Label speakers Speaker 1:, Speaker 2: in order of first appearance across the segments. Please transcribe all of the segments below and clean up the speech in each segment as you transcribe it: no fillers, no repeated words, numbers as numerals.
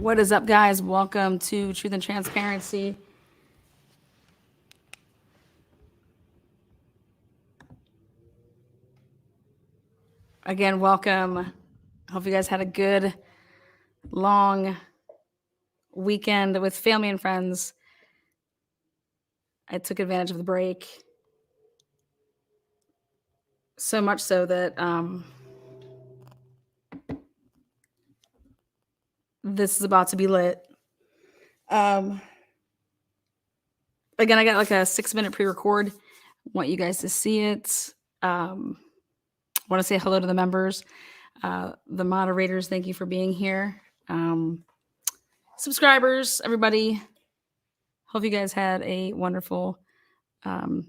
Speaker 1: What is up, guys? Welcome to Truth and Transparency. Again, welcome. Hope you guys had a good, long weekend with family and friends. I took advantage of the break. So much so that this is about to be lit. Again, I got like a 6-minute pre-record. Want you guys to see it. Want to say hello to the members, the moderators. Thank you for being here. Subscribers, everybody. Hope you guys had a wonderful, like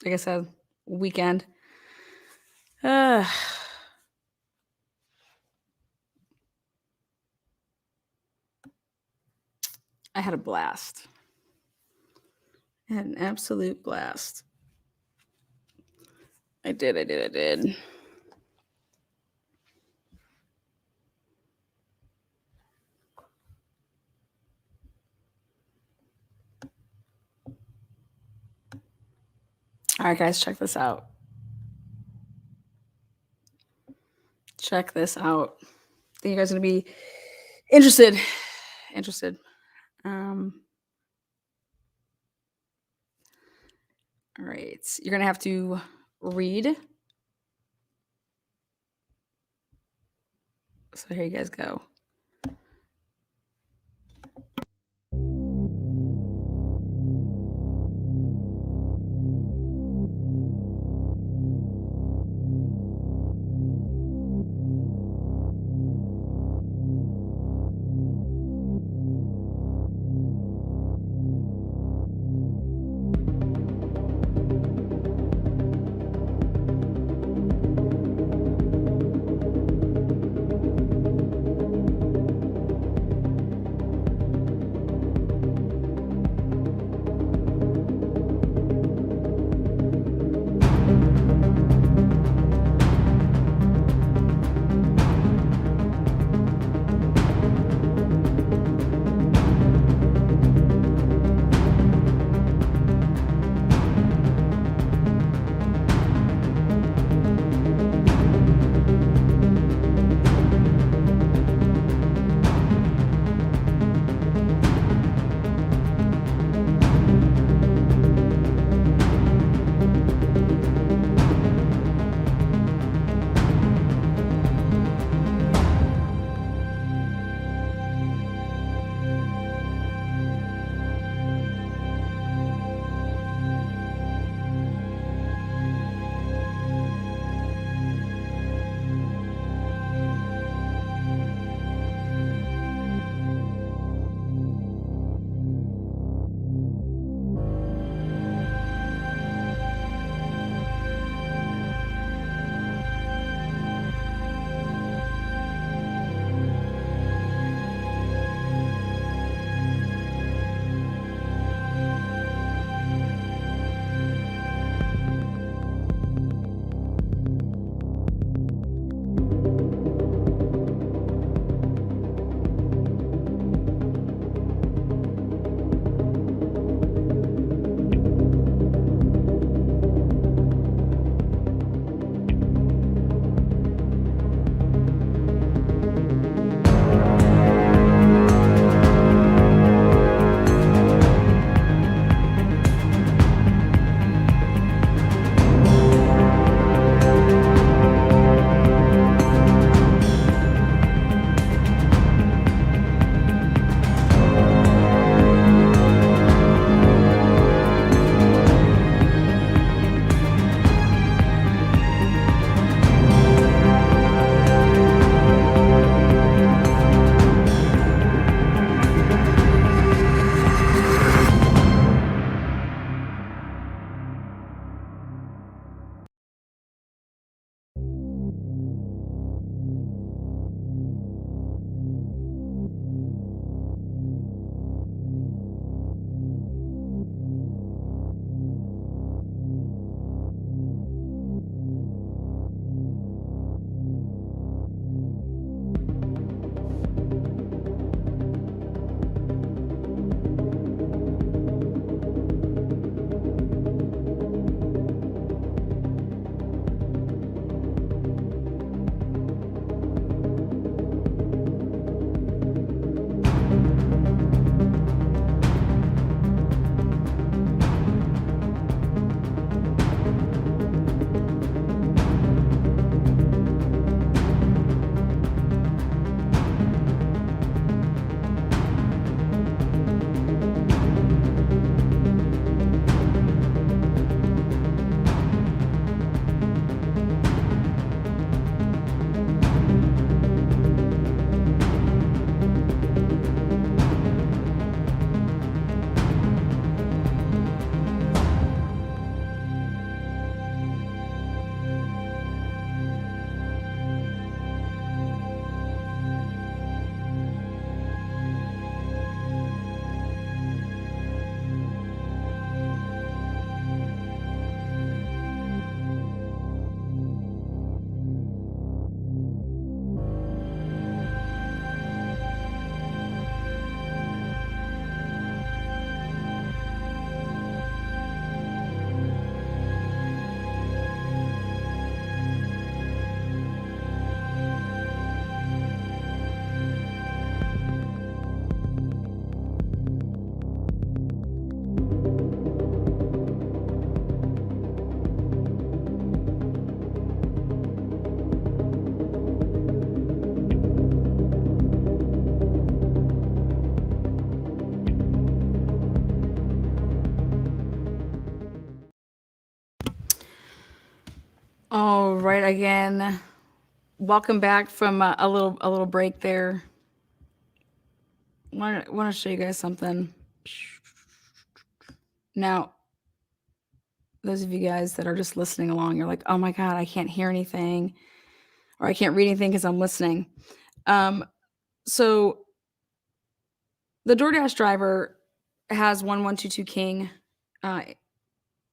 Speaker 1: I said, weekend. I had a blast. I had an absolute blast. I did. All right, guys, check this out. Check this out. I think you guys are going to be interested. All right. You're going to have to read. So here you guys go. All right, again, welcome back from a little break there. Want to show you guys something. Now, those of you guys that are just listening along, you're like, oh my god, I can't hear anything, or I can't read anything because I'm listening. So the DoorDash driver has 1122 King uh,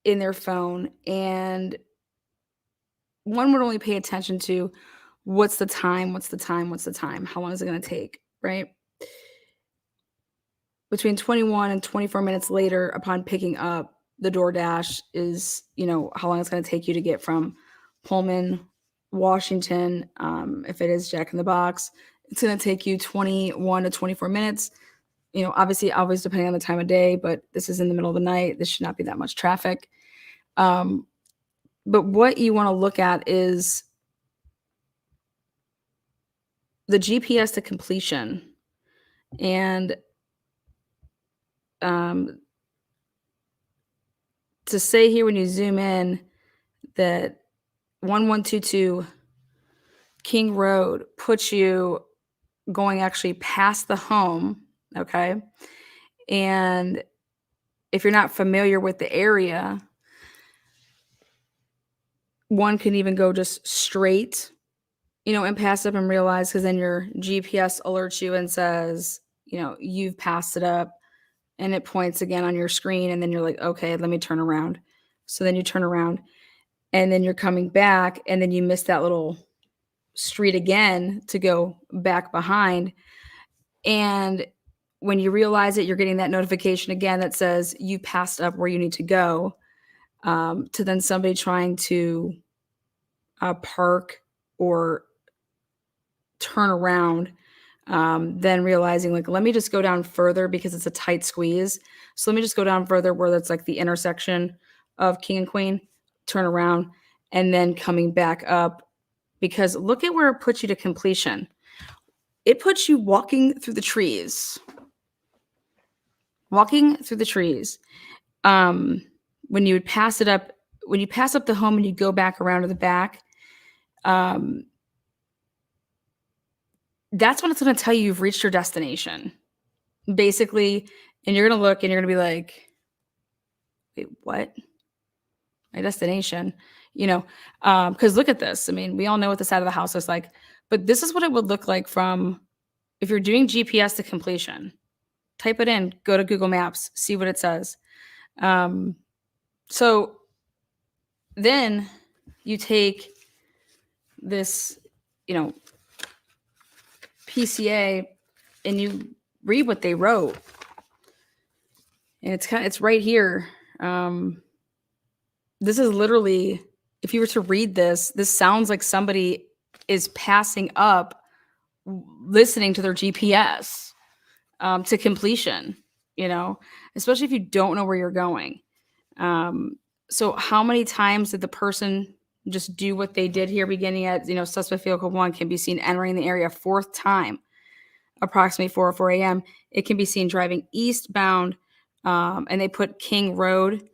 Speaker 1: in their phone, and one would only pay attention to what's the time, how long is it going to take, right? Between 21 and 24 minutes later, upon picking up, the DoorDash is, how long it's going to take you to get from Pullman, Washington. If it is Jack in the Box, it's going to take you 21 to 24 minutes. Obviously, always depending on the time of day, but this is in the middle of the night. This should not be that much traffic. But what you want to look at is the GPS to completion. And to say here when you zoom in that 1122 King Road puts you going actually past the home, okay? And if you're not familiar with the area, one can even go just straight, and pass up and realize, because then your GPS alerts you and says, you've passed it up, and it points again on your screen, and then you're like, okay, let me turn around. So then you turn around, and then you're coming back, and then you miss that little street again to go back behind. And when you realize it, you're getting that notification again that says you passed up where you need to go, to then somebody trying to park or turn around, then realizing, like, let me just go down further because it's a tight squeeze. So let me just go down further where that's like the intersection of King and Queen, turn around, and then coming back up, because look at where it puts you to completion. It puts you walking through the trees. When you would pass it up, when you pass up the home and you go back around to the back, that's when it's going to tell you you've reached your destination, basically. And you're going to look and you're going to be like, wait, what? My destination? Because look at this. I mean, we all know what the side of the house is like, but this is what it would look like from, if you're doing GPS to completion. Type it in, go to Google Maps, see what it says. So then you take this, PCA, and you read what they wrote. And it's right here. This is literally, if you were to read this sounds like somebody is passing up, listening to their GPS, to completion, especially if you don't know where you're going. So how many times did the person just do what they did here, beginning at, suspect vehicle 1 can be seen entering the area 4th time, approximately 4:04 a.m. It can be seen driving eastbound, and they put King Road.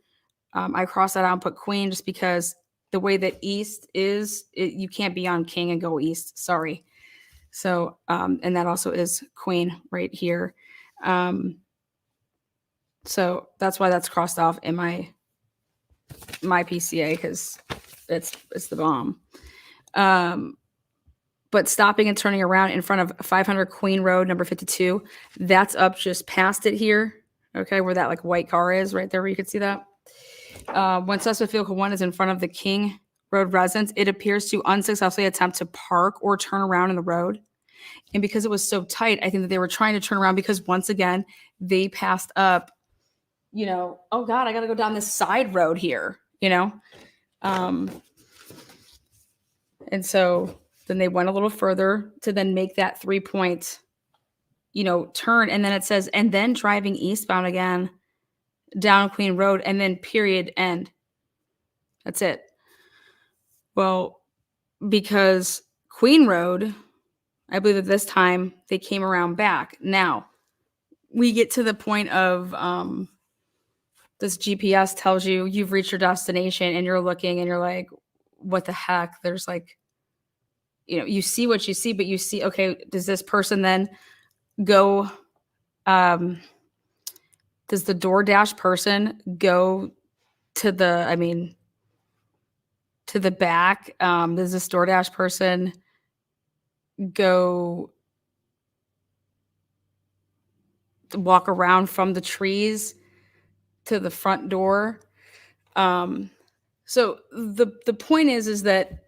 Speaker 1: I crossed that out and put Queen just because the way that east is, you can't be on King and go east. Sorry. So, and that also is Queen right here. So that's why that's crossed off in my PCA, because it's the bomb. But stopping and turning around in front of 500 Queen Road, number 52, that's up just past it here. Okay, where that like white car is right there, where you can see that. When suspect vehicle 1 is in front of the King Road residence, it appears to unsuccessfully attempt to park or turn around in the road. And because it was so tight, I think that they were trying to turn around because, once again, they passed up, oh God, I got to go down this side road here, and so then they went a little further to then make that 3-point, turn. And then it says, and then driving eastbound again down Queen Road, and then period, end. That's it. Well, because Queen Road, I believe at this time they came around back. Now we get to the point of, this GPS tells you you've reached your destination, and you're looking and you're like, what the heck? There's like, you see what you see, but you see, okay, does this person then go, does the DoorDash person go to to the back? Does this DoorDash person go walk around from the trees to the front door? So the point is that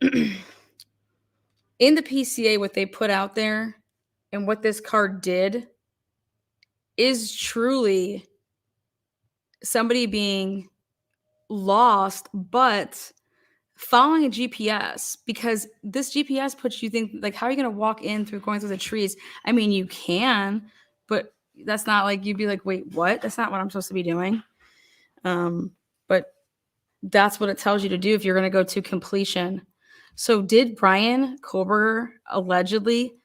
Speaker 1: in the PCA, what they put out there and what this car did is truly somebody being lost, but following a GPS, because this GPS puts you think like, how are you going to walk in through going through the trees? I mean, you can, but that's not like, you'd be like, wait, what? That's not what I'm supposed to be doing. But that's what it tells you to do if you're going to go to completion. So did Bryan Kohberger allegedly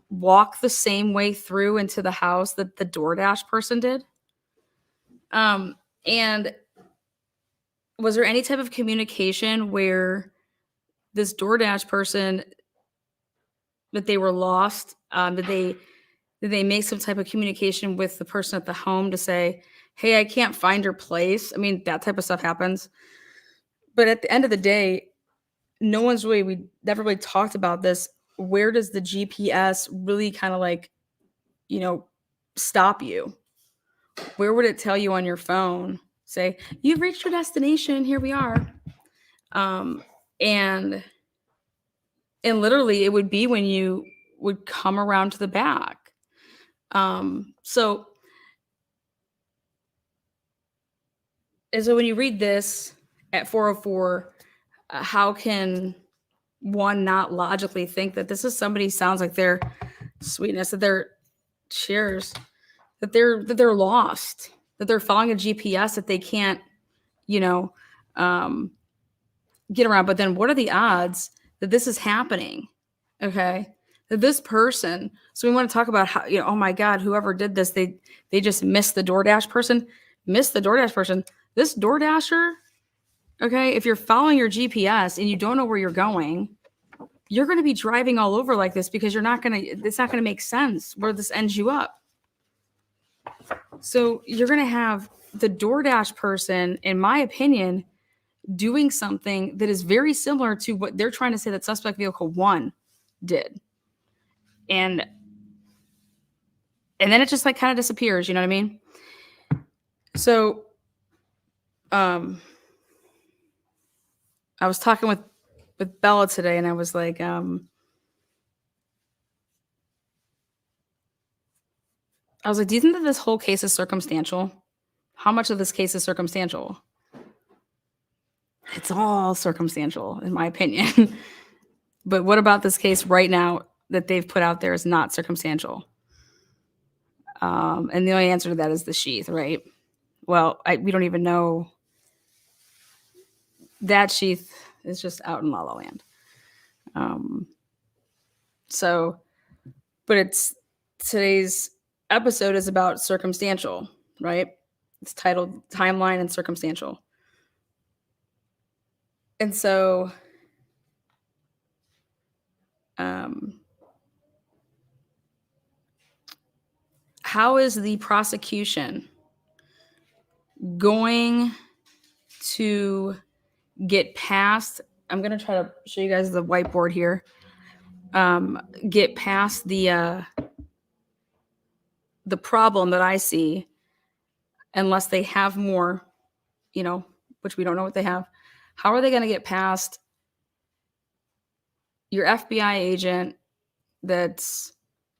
Speaker 1: walk the same way through into the house that the DoorDash person did? And was there any type of communication where this DoorDash person, that they were lost? Did they make some type of communication with the person at the home to say, hey, I can't find your place? I mean, that type of stuff happens. But at the end of the day, we never really talked about this. Where does the GPS really kind of like, stop you? Where would it tell you on your phone? Say, you've reached your destination. Here we are. And literally it would be when you would come around to the back. So when you read this at 4:04, how can one not logically think that this is somebody, sounds like they're sweetness, that they're cheers, that they're lost, that they're following a GPS that they can't, get around. But then what are the odds that this is happening? Okay. That this person, so we want to talk about how, oh my God, whoever did this, they just missed the DoorDash person. This DoorDasher, okay, if you're following your GPS and you don't know where you're going, you're going to be driving all over like this, because it's not going to make sense where this ends you up. So you're going to have the DoorDash person, in my opinion, doing something that is very similar to what they're trying to say that suspect vehicle 1 did. And then it just like kind of disappears, you know what I mean? So I was talking with Bella today, and I was like, I was like, do you think that this whole case is circumstantial? How much of this case is circumstantial? It's all circumstantial, in my opinion. But what about this case right now that they've put out there is not circumstantial? And the only answer to that is the sheath, right? Well, we don't even know. That sheath is just out in La La Land. But today's episode is about circumstantial, right? It's titled Timeline and Circumstantial. And so, how is the prosecution going to get past? I'm going to try to show you guys the whiteboard here. Get past the problem that I see, unless they have more, which we don't know what they have. How are they going to get past your FBI agent that's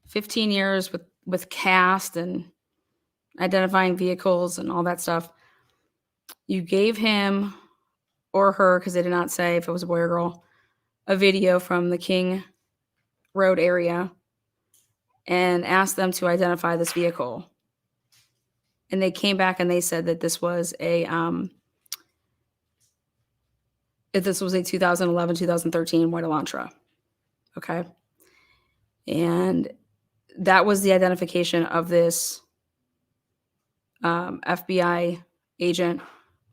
Speaker 1: 15 years with CAST and identifying vehicles and all that stuff? You gave him or her, because they did not say if it was a boy or girl, a video from the King Road area and asked them to identify this vehicle. And they came back and they said that this was a 2011, 2013 white Elantra. Okay. And that was the identification of this FBI agent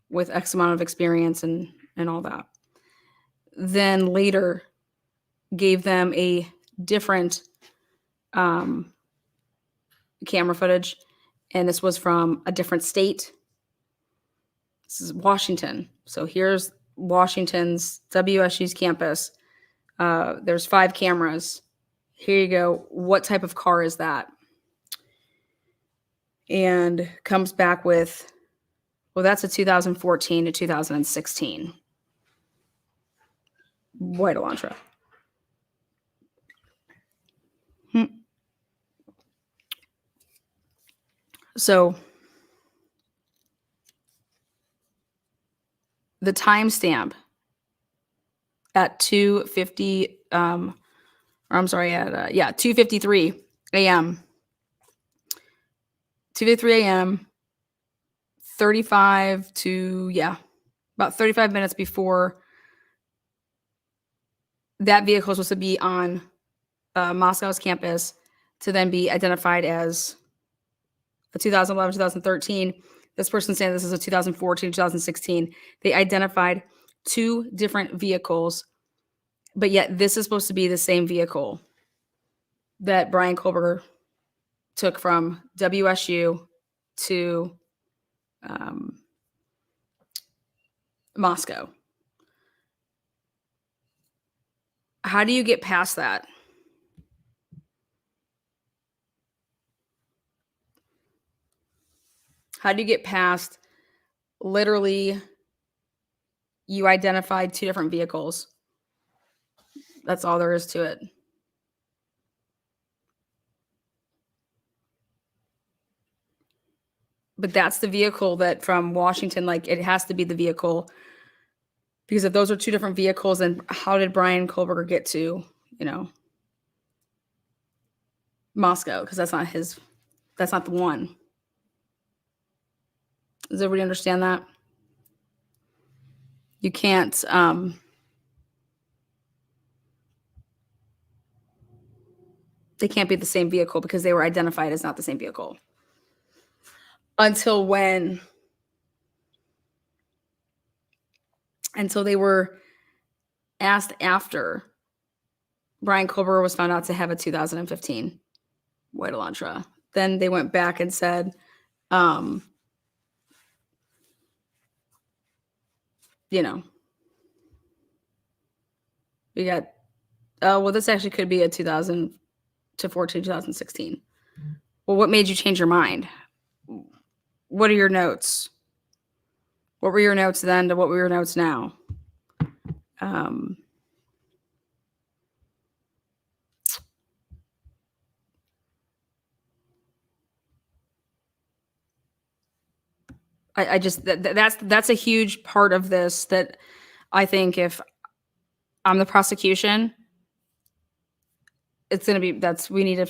Speaker 1: with X amount of experience and all that. then later gave them a different camera footage, and this was from a different state. This is Washington. So here's Washington's WSU's campus. There's 5 cameras. Here you go. What type of car is that? And comes back with, well, that's a 2014 to 2016 white Elantra. So the timestamp at 2:50, or I'm sorry, at 2:53 a.m. 2:53 a.m. 35 to about 35 minutes before that vehicle was supposed to be on Moscow's campus to then be identified as a 2011, 2013. This person saying this is a 2014, 2016. They identified 2 different vehicles, but yet this is supposed to be the same vehicle that Bryan Kohberger took from WSU to Moscow. How do you get past that? How do you get past literally you identified 2 different vehicles? That's all there is to it. But that's the vehicle that from Washington, like it has to be the vehicle, because if those are 2 different vehicles, then how did Bryan Kohberger get to, Moscow? Because that's not the one. Does everybody understand that? You can't, they can't be the same vehicle because they were identified as not the same vehicle. Until they were asked after Bryan Kohberger was found out to have a 2015 white Elantra. Then they went back and said, we got, well, this actually could be a 2014, 2016. Well, what made you change your mind? What are your notes? What were your notes then to what were your notes now? I just that's a huge part of this that I think if I'm the prosecution, it's going to be we need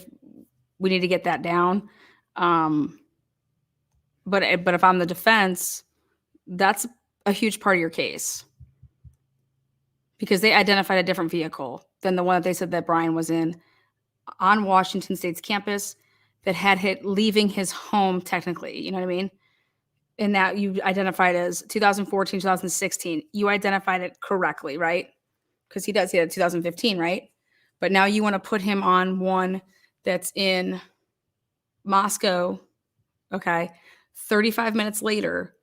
Speaker 1: to get that down. But if I'm the defense, that's a huge part of your case because they identified a different vehicle than the one that they said that Bryan was in on Washington State's campus that had hit leaving his home technically. You know what I mean? And that you identified as 2014, 2016. You identified it correctly, right? Because he does. He had 2015, right? But now you want to put him on one that's in Moscow, okay, 35 minutes later.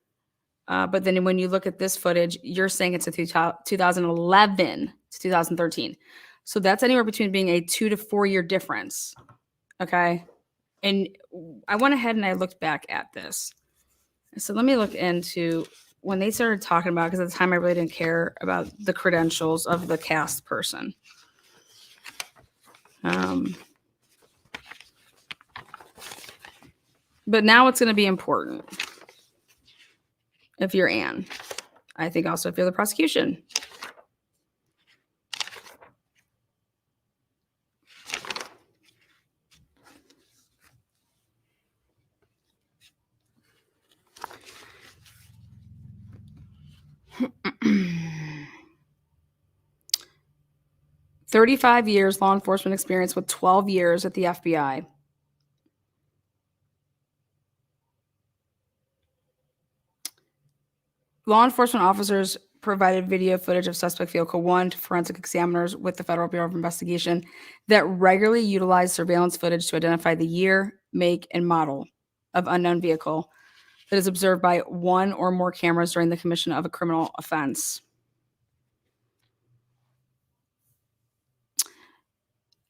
Speaker 1: But then when you look at this footage, you're saying it's a 2011 to 2013. So that's anywhere between being a 2 to 4 year difference, okay? And I went ahead and I looked back at this. So let me look into when they started talking about, because at the time I really didn't care about the credentials of the cast person. But now it's going to be important if you're Anne. I think also if you're the prosecution. "35 years law enforcement experience with 12 years at the FBI. Law enforcement officers provided video footage of suspect vehicle 1 to forensic examiners with the Federal Bureau of Investigation that regularly utilized surveillance footage to identify the year, make, and model of unknown vehicle that is observed by one or more cameras during the commission of a criminal offense.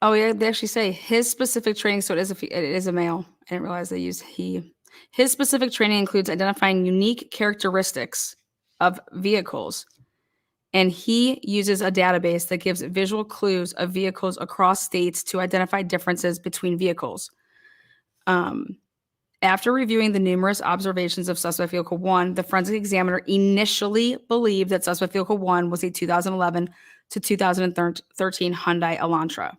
Speaker 1: Oh, yeah, they actually say his specific training, so it is a male. I didn't realize they use he. His specific training includes identifying unique characteristics of vehicles, and he uses a database that gives visual clues of vehicles across states to identify differences between vehicles. After reviewing the numerous observations of suspect vehicle 1, the forensic examiner initially believed that suspect vehicle 1 was a 2011 to 2013 Hyundai Elantra.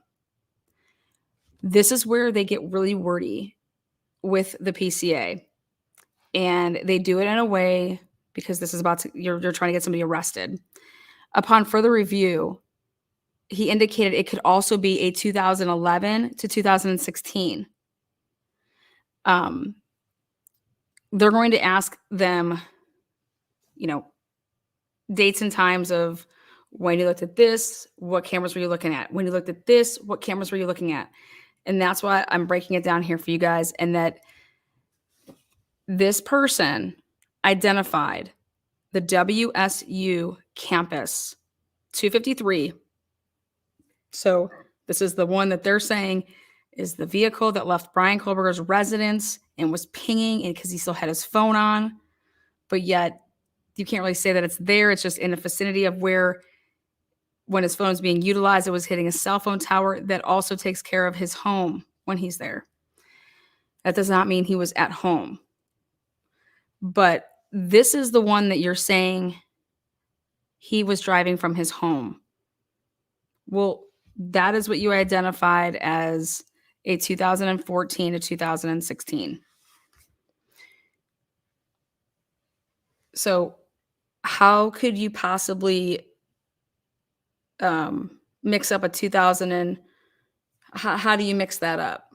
Speaker 1: This is where they get really wordy with the PCA, and they do it in a way because this is you're trying to get somebody arrested. Upon further review, he indicated it could also be a 2011 to 2016. They're going to ask them, dates and times of when you looked at this, what cameras were you looking at? When you looked at this, what cameras were you looking at? And that's why I'm breaking it down here for you guys. And that this person identified the WSU campus 253. So this is the one that they're saying is the vehicle that left Bryan Kohberger's residence and was pinging because he still had his phone on. But yet you can't really say that it's there. It's just in the vicinity of where, when his phone is being utilized, it was hitting a cell phone tower that also takes care of his home when he's there. That does not mean he was at home. But this is the one that you're saying he was driving from his home. Well, that is what you identified as a 2014 to 2016. So how could you possibly mix up a 2000 and how do you mix that up?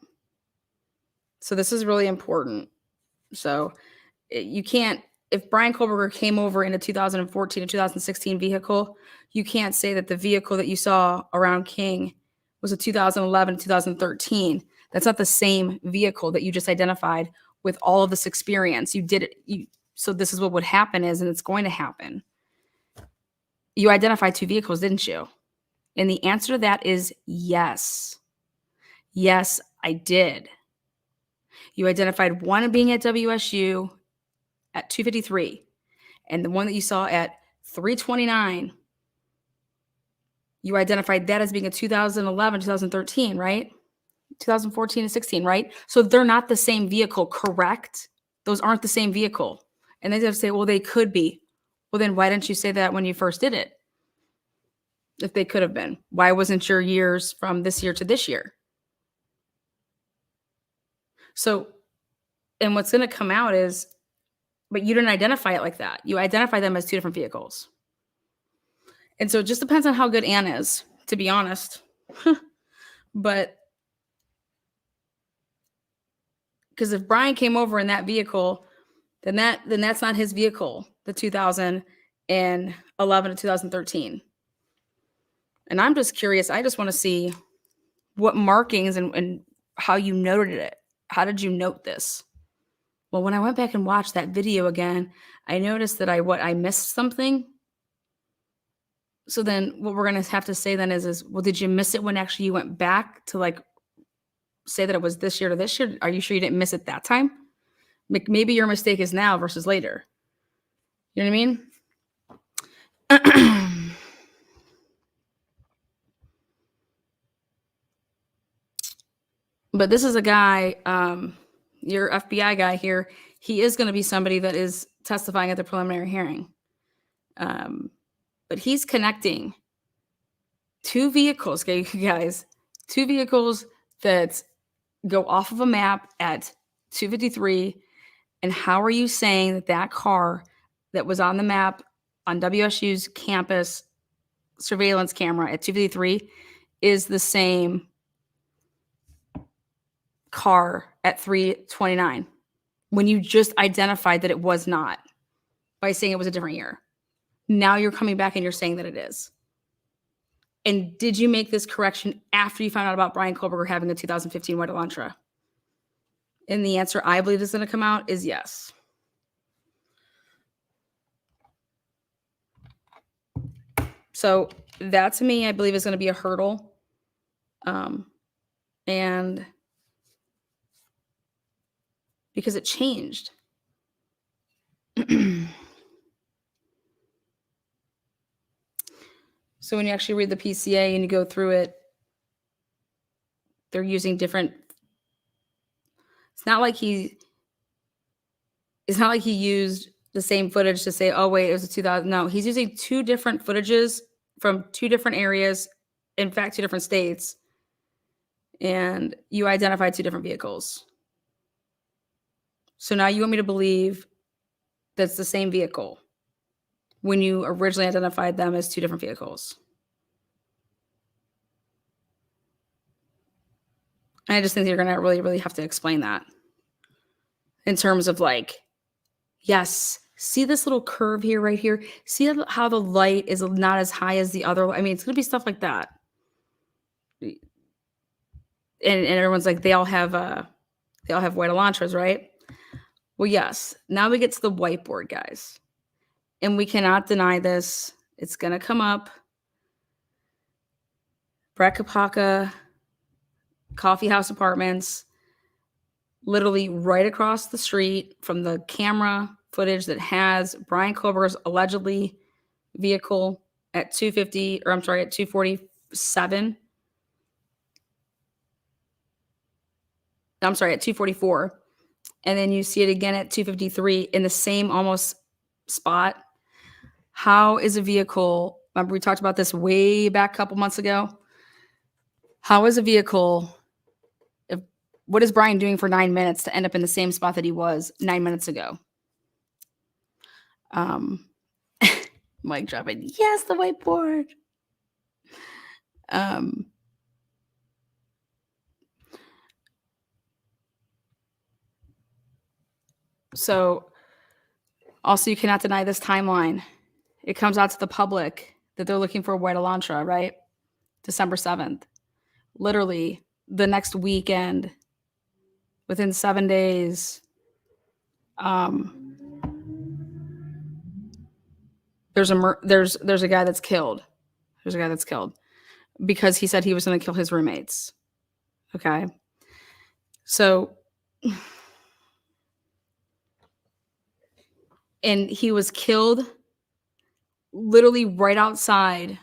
Speaker 1: So this is really important. So you can't, if Bryan Kohberger came over in a 2014 to 2016 vehicle, you can't say that the vehicle that you saw around King was a 2011 to 2013. That's not the same vehicle that you just identified with all of this experience. You did it. So this is what would happen is, and it's going to happen. You identified two vehicles, didn't you? And the answer to that is yes. Yes, I did. You identified one being at WSU at 253, and the one that you saw at 329, you identified that as being a 2011, 2013, right? 2014 and 16, right? So they're not the same vehicle, correct? Those aren't the same vehicle. And they have to say, well, they could be. Well, then why didn't you say that when you first did it? If they could have been. Why wasn't your years from this year to this year? So, and what's going to come out is, but you didn't identify it like that. You identify them as two different vehicles. And so it just depends on how good Ann is, to be honest. But because if Bryan came over in that vehicle, then that's not his vehicle, the 2011 to 2013. And I'm just curious. I just want to see what markings and how you noted it. How did you note this? Well, when I went back and watched that video again, I noticed that I missed something. So then what we're going to have to say then is, well, did you miss it when actually you went back to say that it was this year to this year? Are you sure you didn't miss it that time? Maybe your mistake is now versus later. You know what I mean? But this is a guy, your FBI guy here, he is going to be somebody that is testifying at the preliminary hearing. But he's connecting two vehicles, okay, guys, two vehicles that go off of a map at 253. And how are you saying that that car that was on the map on WSU's campus surveillance camera at 253 is the same car at 329 when you just identified that it was not by saying it was a different year? Now you're coming back and you're saying that it is. And did you make this correction after you found out about Bryan Kohberger having a 2015 White Elantra? And the answer I believe is going to come out is yes. So that to me, I believe is going to be a hurdle. And because it changed. So when you actually read the PCA and you go through it, they're using different. It's not like he used the same footage to say, oh wait, it was a 2000. No, he's using two different footages from two different areas, in fact, two different states. And you identified two different vehicles. So now you want me to believe that's the same vehicle when you originally identified them as two different vehicles. And I just think you're going to really, really have to explain that in terms of like, yes, see this little curve here, right here? See how the light is not as high as the other? I mean, it's going to be stuff like that. And everyone's like, they all have white Elantras, right? Well, yes. Now we get to the whiteboard, guys. And we cannot deny this. It's going to come up. Brett Kopaka, Coffee House Apartments, literally right across the street from the camera footage that has Bryan Kohberger's allegedly vehicle at 247. I'm sorry, at 244. And then you see it again at 253 in the same almost spot. How is a vehicle, remember we talked about this way back a couple months ago? How is a vehicle, what is Bryan doing for 9 minutes to end up in the same spot that he was 9 minutes ago? Mic dropping. Yes, the whiteboard. So also you cannot deny this timeline. It comes out to the public that they're looking for a white Elantra, right? December 7th. Literally the next weekend, within 7 days, there's a guy that's killed. There's a guy that's killed because he said he was going to kill his roommates. Okay. So, and he was killed literally right outside.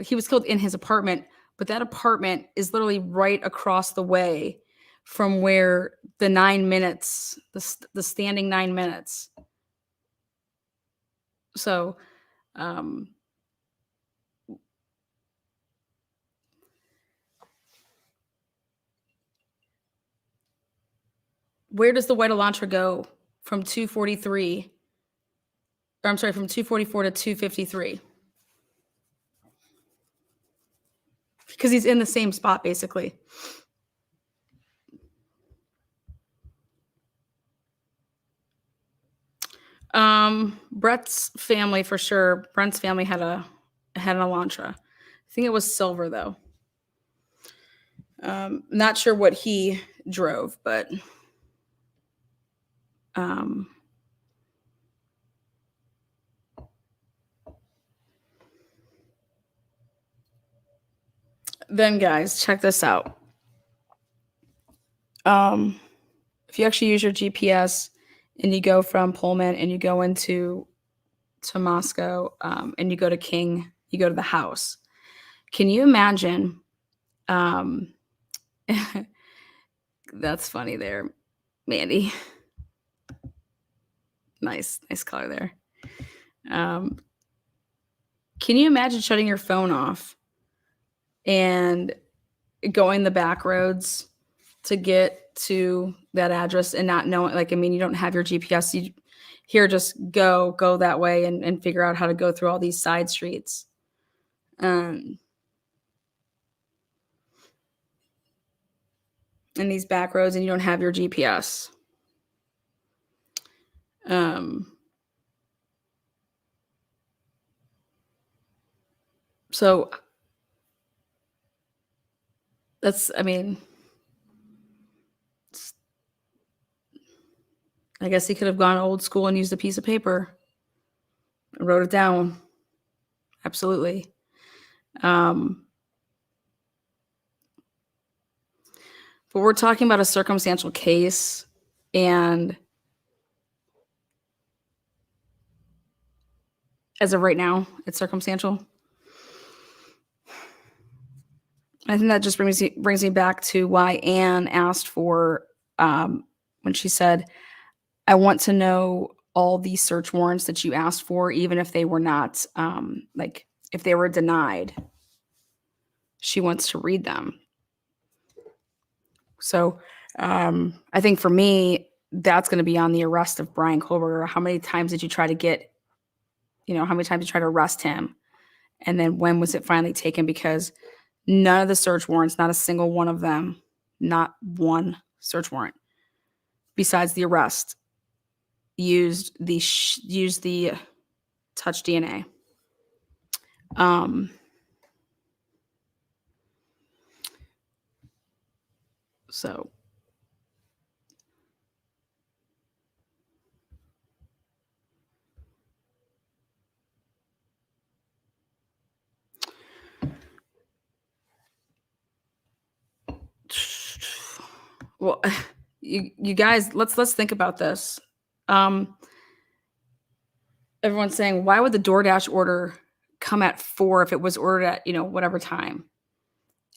Speaker 1: He was killed in his apartment, but that apartment is literally right across the way from where the 9 minutes, the standing 9 minutes. So, where does the white Elantra go from 243? Or I'm sorry, from 244 to 253? Because he's in the same spot, basically. Brett's family, for sure. Brent's family had an Elantra. I think it was silver, though. Not sure what he drove, but then, guys, check this out. If you actually use your GPS and you go from Pullman and you go to Moscow, and you go to King, you go to the house. Can you imagine? That's funny there, Mandy. Nice color there. Can you imagine shutting your phone off and going the back roads to get to that address and not knowing, like, I mean, you don't have your GPS. You here, just go that way and figure out how to go through all these side streets. And these back roads, and you don't have your GPS. So that's, I mean, I guess he could have gone old school and used a piece of paper and wrote it down. Absolutely. But we're talking about a circumstantial case, and as of right now, it's circumstantial. I think that just brings me back to why Anne asked for when she said, "I want to know all these search warrants that you asked for, even if they were not like if they were denied." She wants to read them. So I think for me, that's going to be on the arrest of Bryan Kohberger. How many times did you try to get, how many times did you try to arrest him? And then when was it finally taken? Because none of the search warrants, not a single one of them, not one search warrant, besides the arrest, used the touch DNA. So well, you guys, let's think about this. Everyone's saying, why would the DoorDash order come at 4 if it was ordered at, whatever time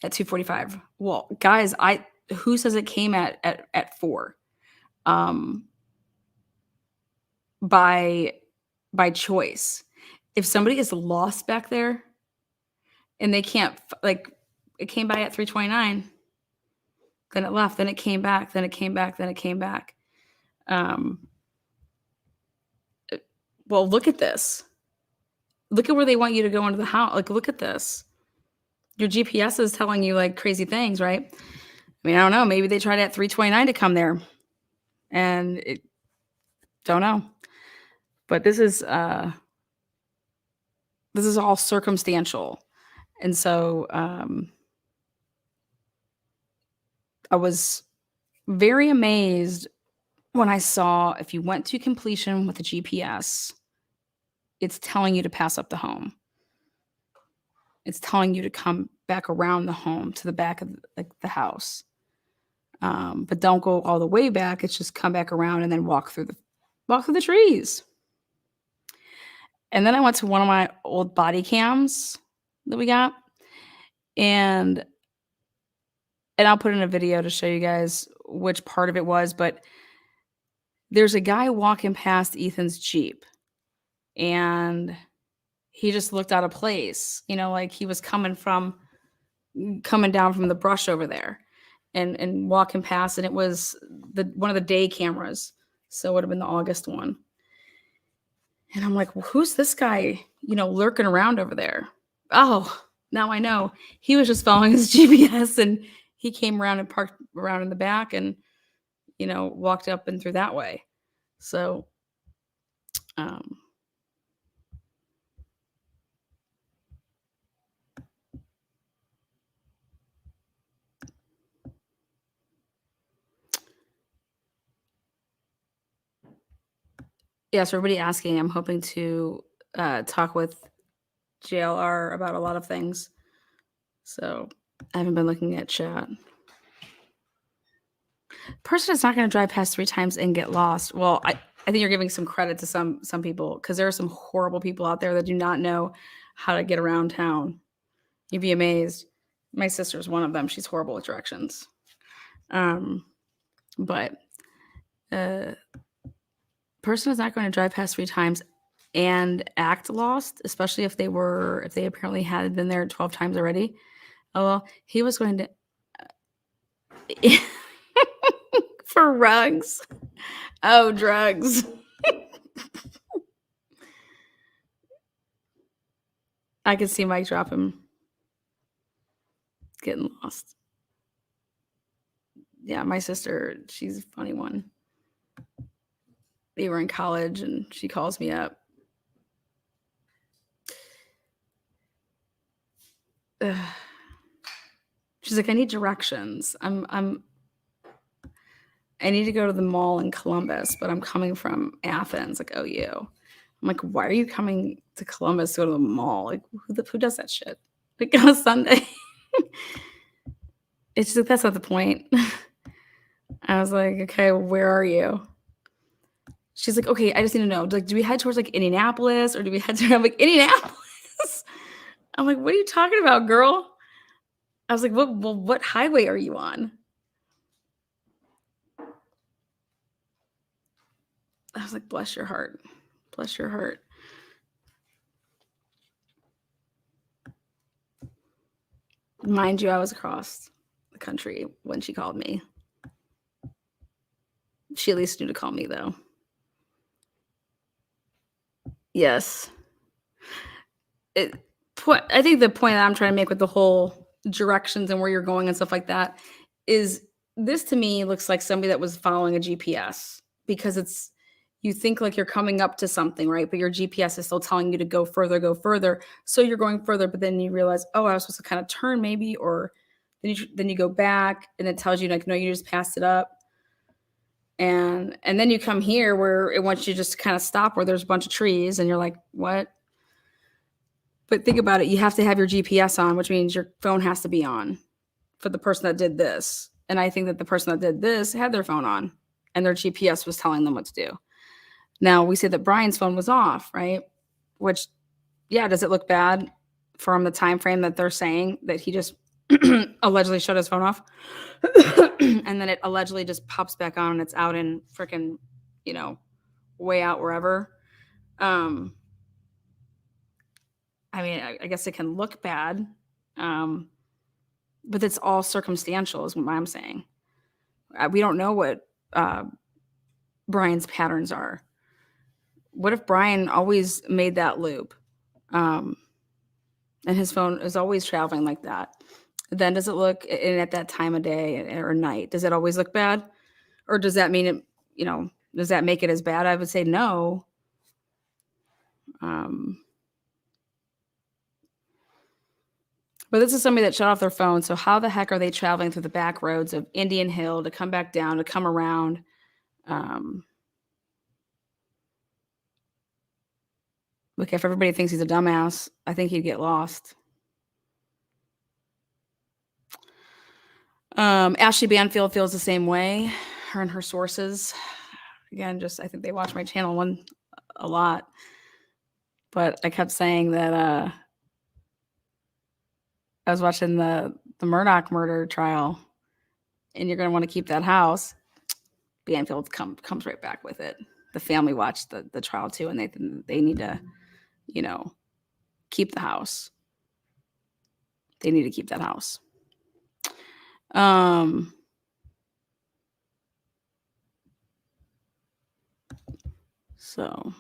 Speaker 1: at 2:45? Well, guys, who says it came at 4? By choice. If somebody is lost back there and they can't, like, it came by at 3:29, then it left, then it came back, then it came back, then it came back. Well, look at this. Look at where they want you to go into the house. Like, look at this. Your GPS is telling you like crazy things, right? I mean, I don't know. Maybe they tried at 3:29 to come there, and don't know. But this is all circumstantial, and so I was very amazed when I saw if you went to completion with a GPS, it's telling you to pass up the home. It's telling you to come back around the home to the back of the house. But don't go all the way back. It's just come back around and then walk through the trees. And then I went to one of my old body cams that we got, and I'll put in a video to show you guys which part of it was, but there's a guy walking past Ethan's Jeep, and he just looked out of place, like he was coming down from the brush over there and walking past, and it was one of the day cameras. So it would have been the August one. And I'm like, well, who's this guy, lurking around over there? Oh, now I know. He was just following his GPS, and he came around and parked around in the back and, walked up and through that way. So, yeah, so everybody asking, I'm hoping to talk with JLR about a lot of things. So I haven't been looking at chat. Person is not going to drive past 3 times and get lost. Well, I think you're giving some credit to some people, because there are some horrible people out there that do not know how to get around town. You'd be amazed. My sister's one of them. She's horrible with directions. But person is not going to drive past 3 times and act lost, especially if they apparently had been there 12 times already. Oh, well, he was going to for rugs. Oh, drugs. I could see Mike drop him getting lost. Yeah, my sister, she's a funny one. They were in college and she calls me up. she's like, I need directions. I need to go to the mall in Columbus, but I'm coming from Athens, like OU. I'm like, why are you coming to Columbus to go to the mall? Like, who does that shit? Like on a Sunday. It's just like, that's not the point. I was like, okay, where are you? She's like, okay, I just need to know. Like, do we head towards like Indianapolis or do we head to? I'm like, Indianapolis. I'm like, what are you talking about, girl? I was like, what highway are you on? I was like, bless your heart. Bless your heart. Mind you, I was across the country when she called me. She at least knew to call me, though. Yes. I think the point that I'm trying to make with the whole directions and where you're going and stuff like that is this to me looks like somebody that was following a GPS because you think like you're coming up to something, right? But your GPS is still telling you to go further, go further. So you're going further, but then you realize, oh, I was supposed to kind of turn maybe, or then you go back and it tells you like, no, you just passed it up. And then you come here where it wants you just to kind of stop where there's a bunch of trees and you're like, what? But think about it. You have to have your GPS on, which means your phone has to be on for the person that did this. And I think that the person that did this had their phone on and their GPS was telling them what to do. Now, we say that Bryan's phone was off, right? Which, yeah, does it look bad from the time frame that they're saying that he just allegedly shut his phone off? And then it allegedly just pops back on and it's out in freaking, way out wherever. I mean, I guess it can look bad, but it's all circumstantial is what I'm saying. We don't know what Bryan's patterns are. What if Bryan always made that loop and his phone is always traveling like that? Then does it look, and at that time of day or night, does it always look bad? Or does that mean it, does that make it as bad? I would say no. But this is somebody that shut off their phone. So how the heck are they traveling through the back roads of Indian Hill to come back down, to come around? Look, if everybody thinks he's a dumbass, I think he'd get lost. Ashley Banfield feels the same way. Her and her sources. Again, I think they watch my channel a lot. But I kept saying that I was watching the Murdaugh murder trial, and you're going to want to keep that house. Banfield comes right back with it. The family watched the trial too, and they need to, keep the house. They need to keep that house. So.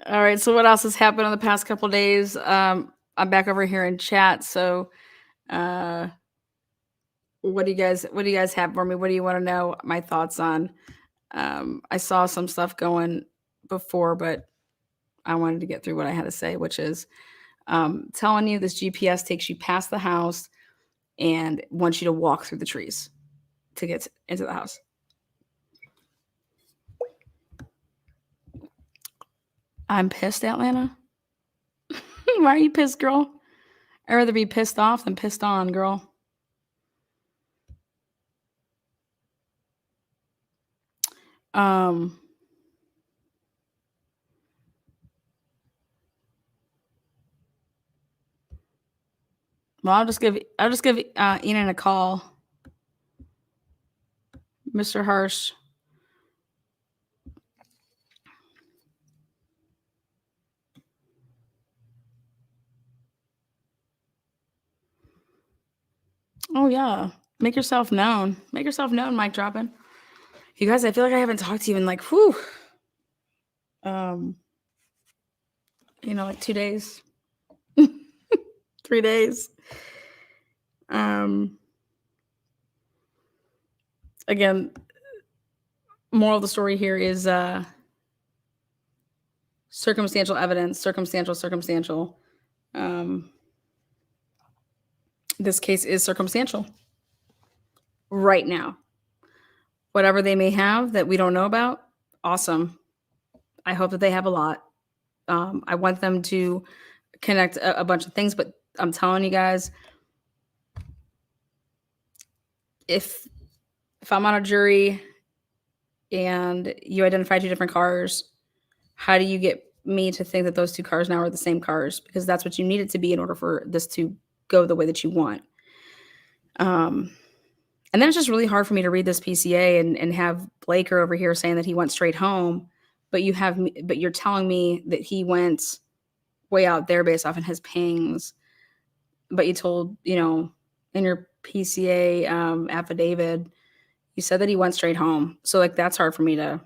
Speaker 1: All right. So what else has happened in the past couple of days? I'm back over here in chat. So, what do you guys have for me? What do you want to know my thoughts on? I saw some stuff going before, but I wanted to get through what I had to say, which is telling you this GPS takes you past the house and wants you to walk through the trees to get into the house. I'm pissed, Atlanta. Why are you pissed, girl? I'd rather be pissed off than pissed on, girl. Well, I'll just give Ian a call, Mr. Hirsch. Oh yeah, make yourself known. Make yourself known, Mike dropping. You guys, I feel like I haven't talked to you in like, like 2 days, 3 days. Again, moral of the story here is circumstantial evidence, circumstantial. This case is circumstantial right now. Whatever they may have that we don't know about, awesome. I hope that they have a lot. I want them to connect a bunch of things, but I'm telling you guys, if I'm on a jury and you identify 2 different cars, how do you get me to think that those 2 cars now are the same cars? Because that's what you need it to be in order for this to go the way that you want. And then it's just really hard for me to read this PCA and have Blaker over here saying that he went straight home, but you're telling me that he went way out there based off in his pings. But you told, in your PCA affidavit, you said that he went straight home. So like that's hard for me to,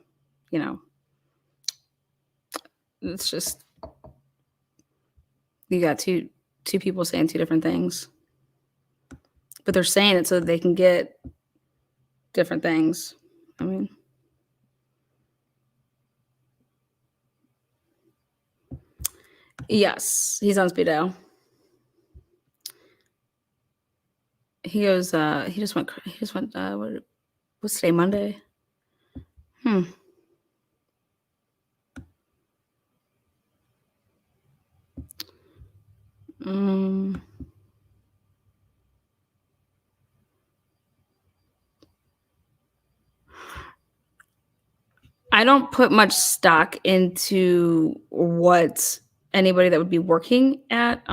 Speaker 1: it's just you got two people saying 2 different things. But they're saying it so that they can get different things. I mean, yes, he's on speed dial. He goes, he just went, what's today, Monday? I don't put much stock into what anybody that would be working at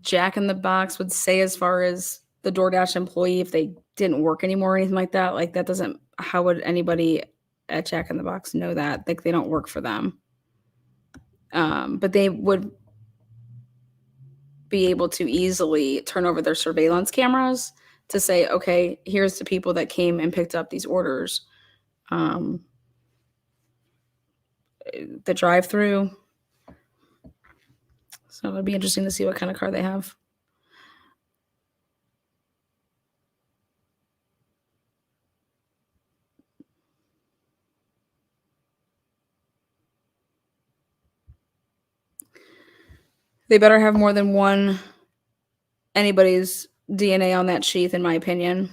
Speaker 1: Jack in the Box would say as far as the DoorDash employee if they didn't work anymore or anything like that. Like that doesn't, how would anybody at Jack in the Box know that? Like they don't work for them. But they would be able to easily turn over their surveillance cameras to say, okay, here's the people that came and picked up these orders. The drive-through. So it'd be interesting to see what kind of car they have. They better have more than anybody's DNA on that sheath, in my opinion.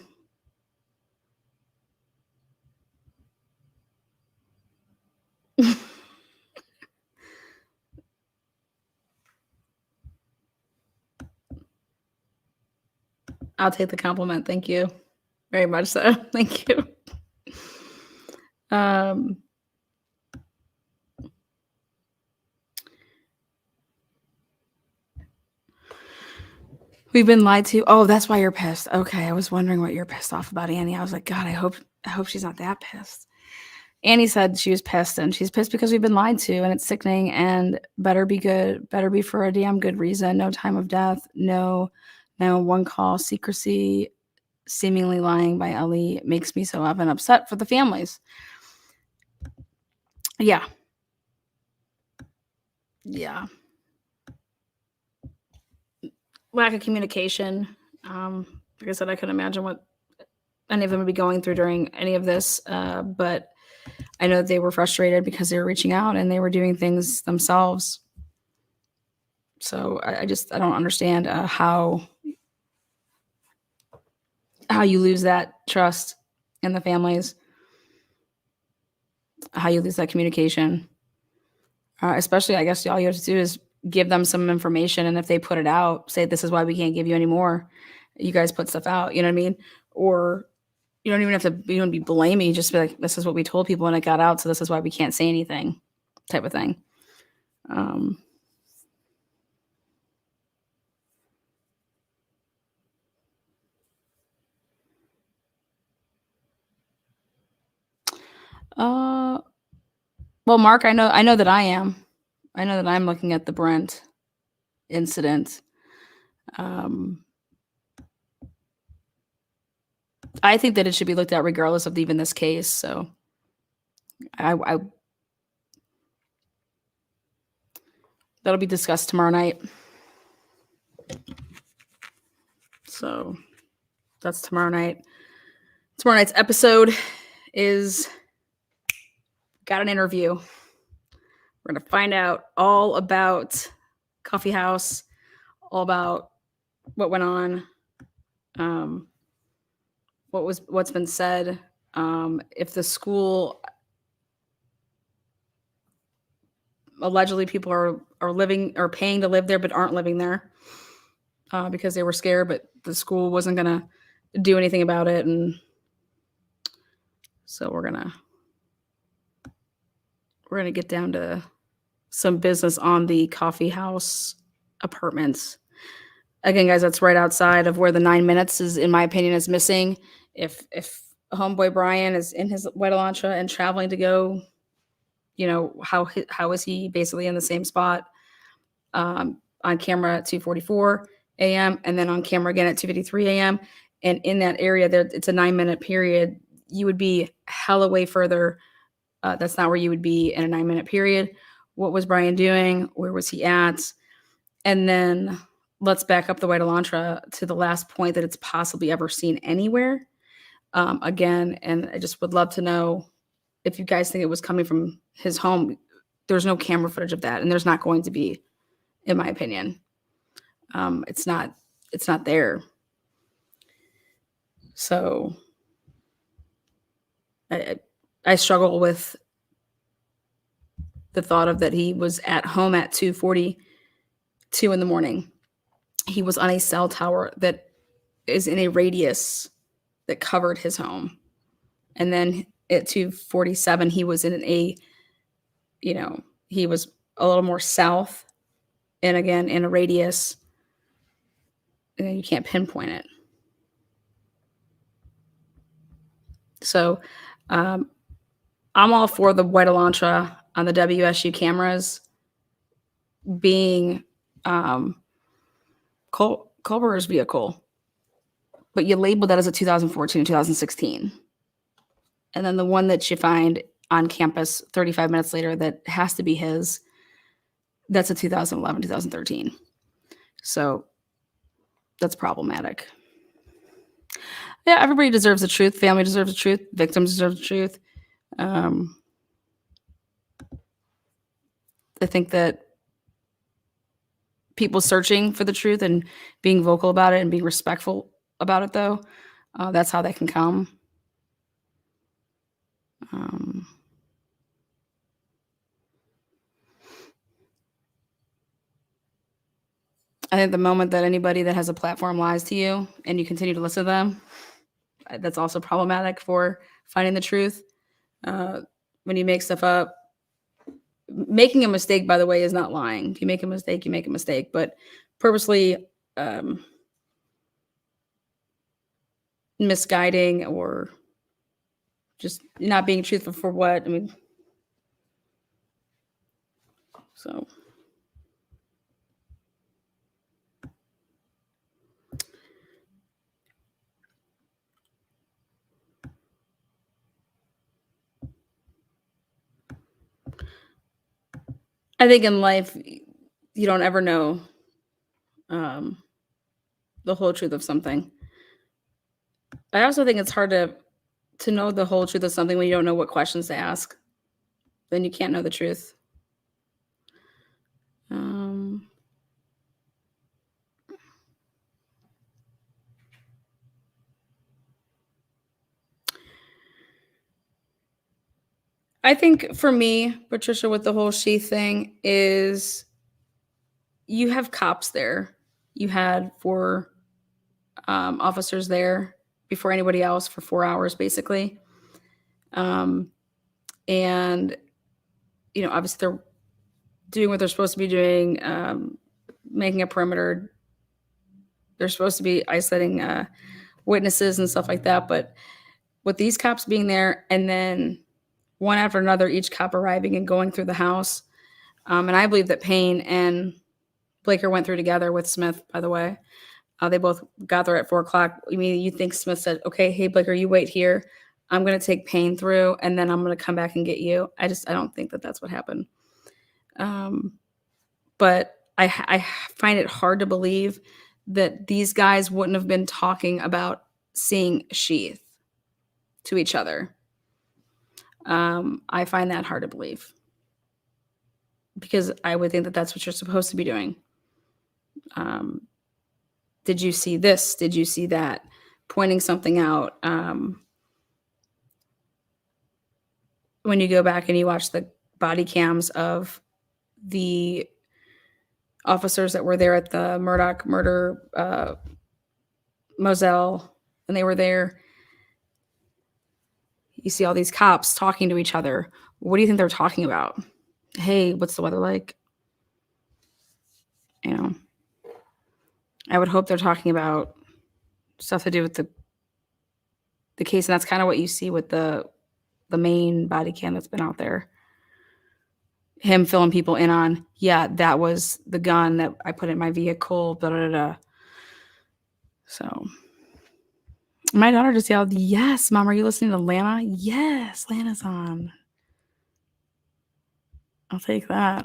Speaker 1: I'll take the compliment. Thank you. Very much so. Thank you. We've been lied to. Oh, that's why you're pissed. Okay, I was wondering what you're pissed off about, Annie. I was like, God, I hope she's not that pissed. Annie said she was pissed, and she's pissed because we've been lied to, and it's sickening. And better be good. Better be for a damn good reason. No time of death. No one call secrecy. Seemingly lying by Ellie makes me so effing upset for the families. Yeah. Lack of communication. Like I said, I couldn't imagine what any of them would be going through during any of this, but I know they were frustrated because they were reaching out and they were doing things themselves. So I don't understand how you lose that trust in the families, how you lose that communication. Especially, I guess all you have to do is give them some information, and if they put it out, say this is why we can't give you any more. You guys put stuff out, you know what I mean? Or you don't even have to be blaming. You just be like, this is what we told people and it got out, so this is why we can't say anything, type of thing. Well, Mark, I know that I am. I know that I'm looking at the Brent incident. I think that it should be looked at regardless of even this case. So I that'll be discussed tomorrow night. So that's tomorrow night. Tomorrow night's episode is got an interview. We're going to find out all about Coffee House, all about what went on, what's been said, if the school, allegedly people are living or paying to live there but aren't living there because they were scared, but the school wasn't going to do anything about it. And so we're going to get down to some business on the Coffee House apartments. Again, guys, that's right outside of where the 9 minutes is, in my opinion, is missing. If homeboy Bryan is in his white Elantra and traveling to go, how is he basically in the same spot on camera at 2:44 a.m. and then on camera again at 2:53 a.m. And in that area, there it's a 9-minute period. You would be hella way further. That's not where you would be in a 9-minute period. What was Bryan doing? Where was he at? And then let's back up the white Elantra to the last point that it's possibly ever seen anywhere. Again, and I just would love to know if you guys think it was coming from his home. There's no camera footage of that, and there's not going to be, in my opinion. It's not there. So I struggle with the thought of that he was at home at 2:42 in the morning. He was on a cell tower that is in a radius that covered his home. And then at 2:47, he was in he was a little more south, and again, in a radius, and you can't pinpoint it. So I'm all for the white Elantra on the WSU cameras being Kohberger's vehicle, but you labeled that as a 2014 and 2016. And then the one that you find on campus 35 minutes later that has to be his, that's a 2011, 2013. So that's problematic. Yeah, everybody deserves the truth. Family deserves the truth. Victims deserve the truth. I think that people searching for the truth and being vocal about it and being respectful about it, though, that's how they can come. I think the moment that anybody that has a platform lies to you and you continue to listen to them, that's also problematic for finding the truth. When you make stuff up, making a mistake, by the way, is not lying. If you make a mistake, you make a mistake. But purposely misguiding or just not being truthful for what? I mean, so. I think in life, you don't ever know the whole truth of something. I also think it's hard to know the whole truth of something when you don't know what questions to ask. Then you can't know the truth. I think for me, Patricia, with the whole she thing is you have cops there. You had 4 officers there before anybody else for 4 hours, basically. And, obviously they're doing what they're supposed to be doing, making a perimeter. They're supposed to be isolating witnesses and stuff like that. But with these cops being there and then one after another, each cop arriving and going through the house. And I believe that Payne and Blaker went through together with Smith, by the way. They both got there at 4 o'clock. I mean, you think Smith said, okay, hey, Blaker, you wait here. I'm going to take Payne through, and then I'm going to come back and get you. I don't think that that's what happened. But I find it hard to believe that these guys wouldn't have been talking about seeing Sheath to each other. I find that hard to believe because I would think that that's what you're supposed to be doing. Did you see this? Did you see that? Pointing something out. When you go back and you watch the body cams of the officers that were there at the Murdoch murder Moselle, and they were there, you see all these cops talking to each other. What do you think they're talking about? Hey, what's the weather like? You know, I would hope they're talking about stuff to do with the case, and that's kind of what you see with the main body cam that's been out there. Him filling people in on, yeah, that was the gun that I put in my vehicle, da da da. So my daughter just yelled, "Yes, Mom, are you listening to Lana?" Yes, Lana's on. I'll take that.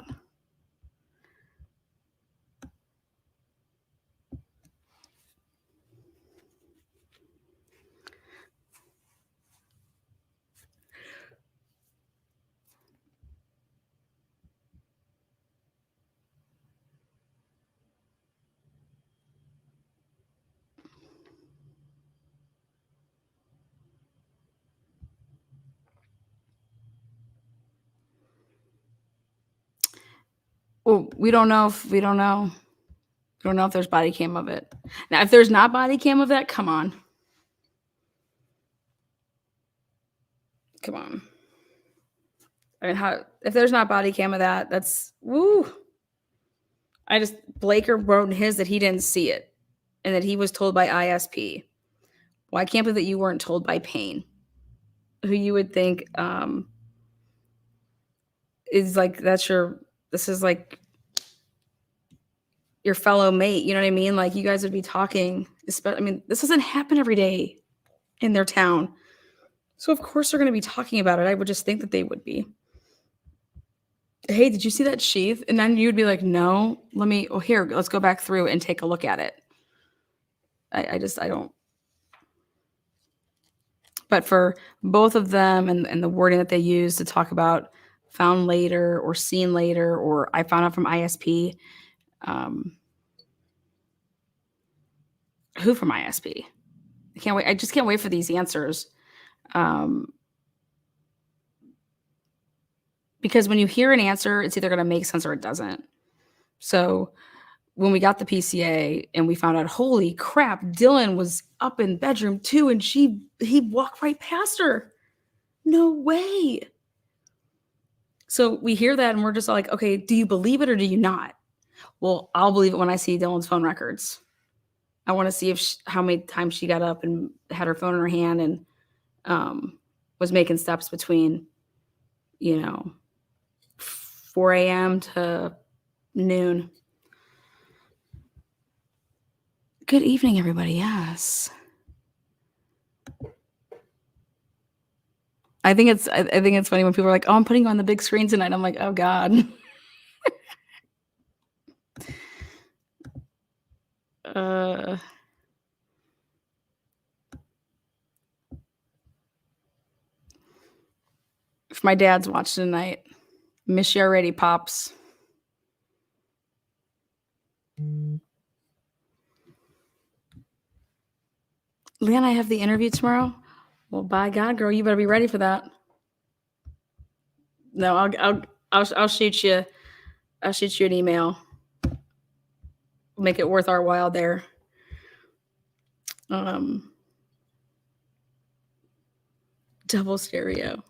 Speaker 1: Well, we don't know if there's body cam of it. Now, if there's not body cam of that, come on. Come on. I mean, if there's not body cam of that, that's woo. Blaker wrote in his that he didn't see it and that he was told by ISP. Well, I can't believe that you weren't told by Payne, who you would think is like, this is like your fellow mate. You know what I mean? Like, you guys would be talking. I mean, this doesn't happen every day in their town. So, of course, they're going to be talking about it. I would just think that they would be. Hey, did you see that sheath? And then you'd be like, no, here, let's go back through and take a look at it. I don't. But for both of them and the wording that they use to talk about found later or seen later, or I found out from ISP, who from ISP? I can't wait. I just can't wait for these answers. Because when you hear an answer, it's either going to make sense or it doesn't. So when we got the PCA and we found out, holy crap, Dylan was up in bedroom 2 and he walked right past her. No way. So we hear that and we're just like, okay, do you believe it or do you not? Well, I'll believe it when I see Dylan's phone records. I want to see how many times she got up and had her phone in her hand and was making steps between, 4 a.m. to noon. Good evening, everybody. Yes. I think it's funny when people are like, "Oh, I'm putting you on the big screen tonight." I'm like, "Oh God." If my dad's watching tonight, miss you already, Pops. Leanne, I have the interview tomorrow. Well, by God, girl, you better be ready for that. No, I'll shoot you. I'll shoot you an email. Make it worth our while there. Double stereo.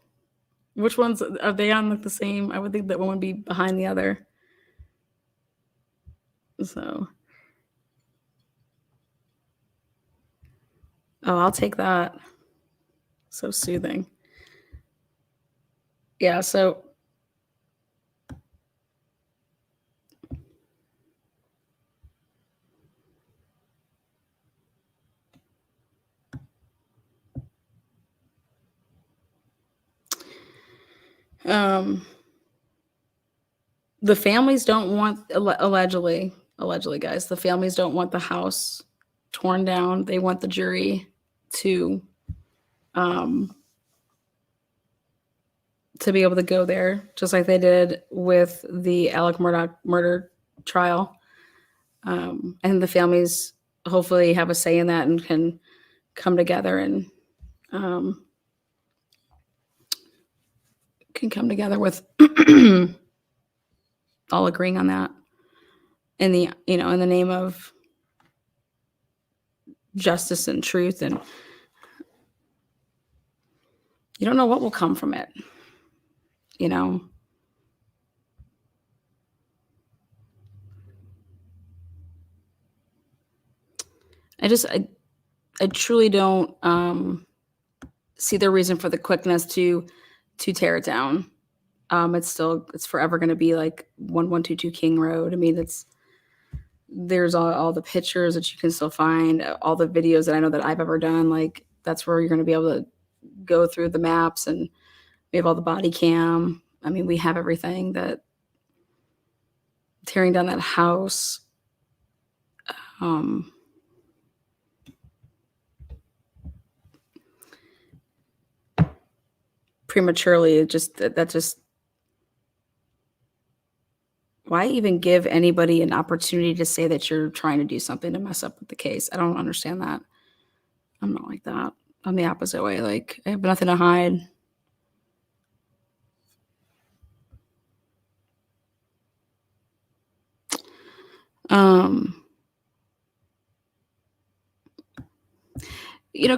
Speaker 1: Which ones are they on? Like the same? I would think that one would be behind the other. So, I'll take that. So soothing. Yeah. So. The families don't want, allegedly, guys, the families don't want the house torn down. They want the jury to um, be able to go there, just like they did with the Alec Murdaugh murder trial. And the families hopefully have a say in that and can come together and with all agreeing on that in the name of justice and truth. And you don't know what will come from it, I truly don't see the reason for the quickness to tear it down. It's forever going to be like 1122 King Road. I mean, there's all the pictures that you can still find, all the videos that I know that I've ever done. Like, that's where you're going to be able to go through the maps, and we have all the body cam. I mean, we have everything. That tearing down that house, prematurely, why even give anybody an opportunity to say that you're trying to do something to mess up with the case? I don't understand that. I'm not like that. I'm the opposite way. Like, I have nothing to hide.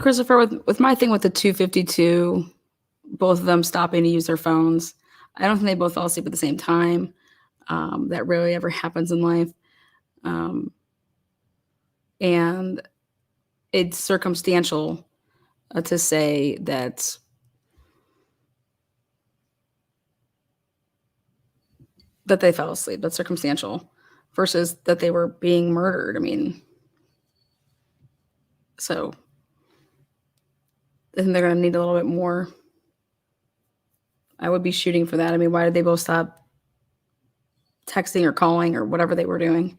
Speaker 1: Christopher, with my thing with the 252, both of them stopping to use their phones, I don't think they both fell asleep at the same time. That rarely ever happens in life. And it's circumstantial to say that they fell asleep. That's circumstantial versus that they were being murdered. I mean, so I think they're going to need a little bit more. I would be shooting for that. I mean, why did they both stop texting or calling or whatever they were doing?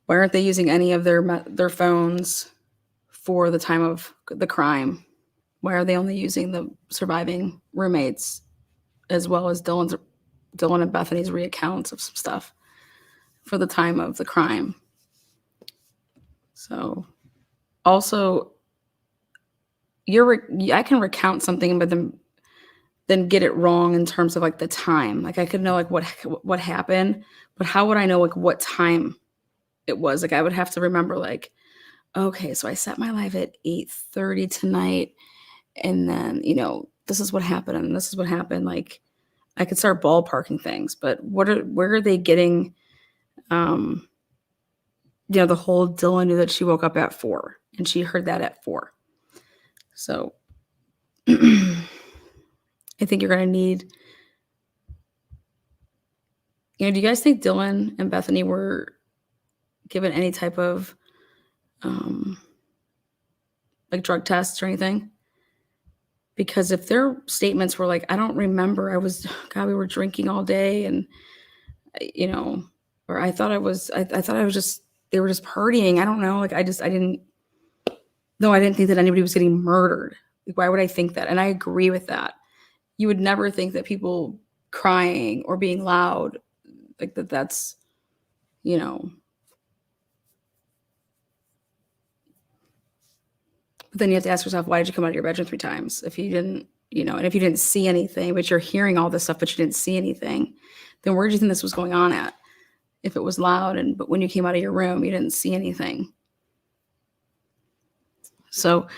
Speaker 1: Why aren't they using any of their phones for the time of the crime? Why are they only using the surviving roommates, as well as Dylan and Bethany's reaccounts of some stuff for the time of the crime? So, also, I can recount something, but then get it wrong in terms of like the time. Like, I could know like what happened, but how would I know like what time it was? Like, I would have to remember like, okay, so I set my live at 8:30 tonight, and then this is what happened, and this is what happened. Like, I could start ballparking things, but where are they getting? The whole Dylan knew that she woke up at 4 and she heard that at 4. So I think you're going to need, do you guys think Dylan and Bethany were given any type of like drug tests or anything? Because if their statements were like, I don't remember, we were drinking all day, and or I thought I thought I was just, they were just partying. I don't know. Like, I didn't think that anybody was getting murdered. Like, why would I think that? And I agree with that. You would never think that people crying or being loud, like that's, but then you have to ask yourself, why did you come out of your bedroom 3 times? If you didn't, and if you didn't see anything, but you're hearing all this stuff, but you didn't see anything, then where do you think this was going on at? If it was loud, but when you came out of your room, you didn't see anything. So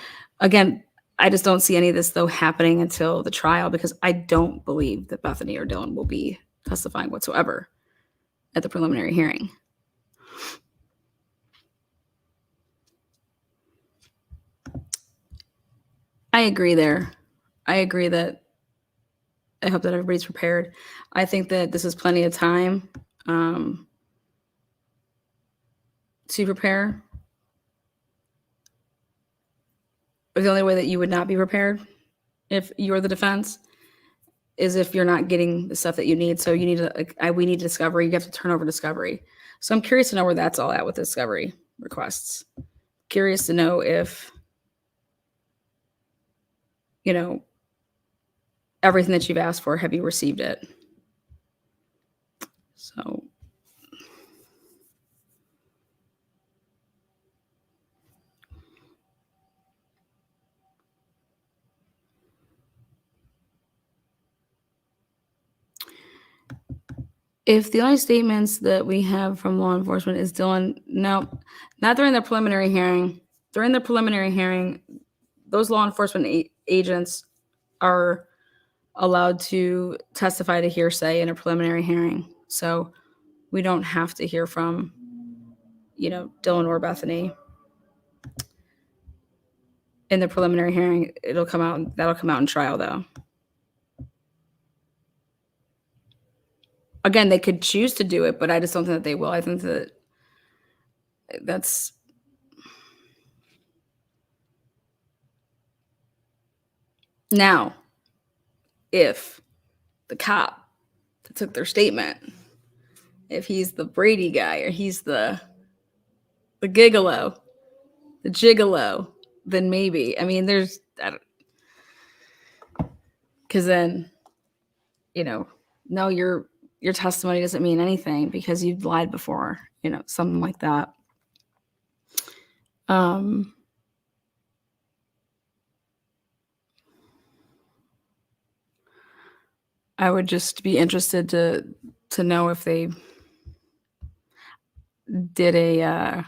Speaker 1: again, I just don't see any of this though happening until the trial, because I don't believe that Bethany or Dylan will be testifying whatsoever at the preliminary hearing. I agree there. I agree that I hope that everybody's prepared. I think that this is plenty of time to prepare. But the only way that you would not be prepared if you're the defense is if you're not getting the stuff that you need. So you need to, we need discovery. You have to turn over discovery. So I'm curious to know where that's all at with discovery requests. Curious to know if, everything that you've asked for, have you received it? So if the only statements that we have from law enforcement is Dylan, no, not during the preliminary hearing. During the preliminary hearing, those law enforcement agents are allowed to testify to hearsay in a preliminary hearing. So we don't have to hear from, Dylan or Bethany. In the preliminary hearing, that'll come out in trial, though. Again, they could choose to do it, but I just don't think that they will. I think that's now, if the cop that took their statement, if he's the Brady guy or he's the gigolo, the gigolo, then maybe. I mean, there's, because then, no, your testimony doesn't mean anything because you've lied before, something like that. I would just be interested to know if they did a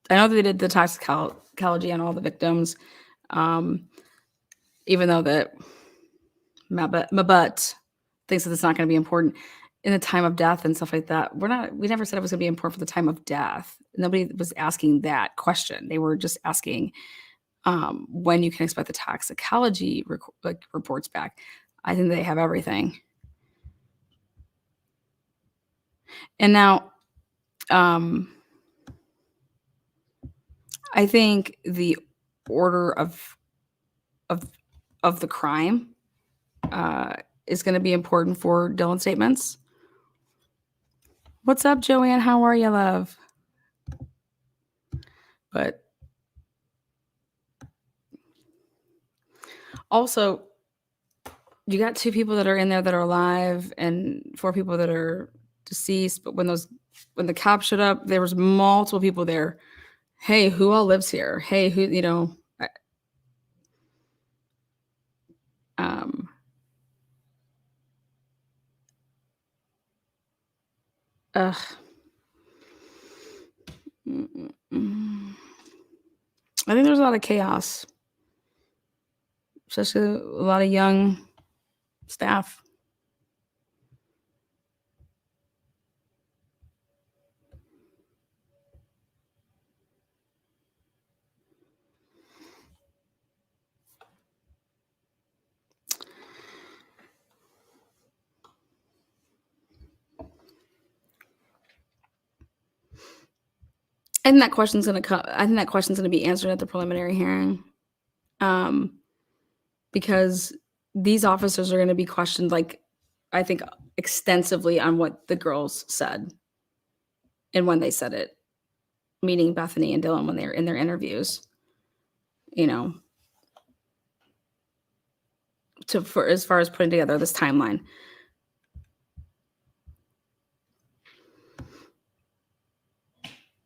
Speaker 1: I know they did the toxicology on all the victims, even though that Mabut thinks that it's not going to be important in the time of death and stuff like that. We never said it was going to be important for the time of death. Nobody was asking that question. They were just asking when you can expect the toxicology reports back. I think they have everything. And now, I think the order of the crime is going to be important for Dylan's statements. What's up, Joanne? How are you, love? But also, you got 2 people that are in there that are alive and 4 people that are deceased. But when the cops showed up, there was multiple people there. Hey, who all lives here? Hey, who, I think there's a lot of chaos, especially a lot of young staff. I think that question's going to be answered at the preliminary hearing, because these officers are going to be questioned, I think, extensively on what the girls said and when they said it, meaning Bethany and Dylan when they were in their interviews. For as far as putting together this timeline.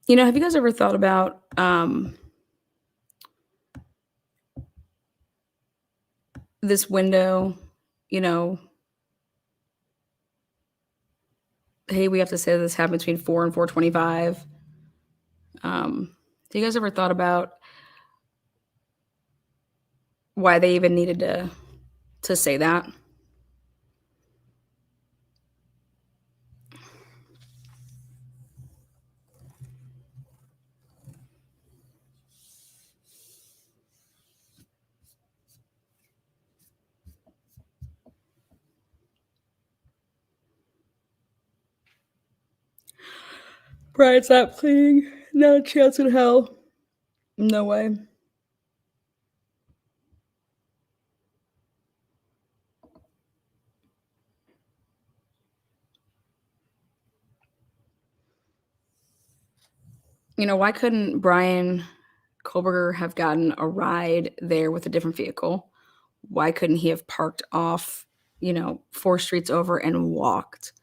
Speaker 1: Have you guys ever thought about this window, hey, we have to say this happened between 4 and 4:25. Have you guys ever thought about why they even needed to say that? Brian, stop pleading. Not a chance in hell. No way. Why couldn't Bryan Kohberger have gotten a ride there with a different vehicle? Why couldn't he have parked off, 4 streets over and walked?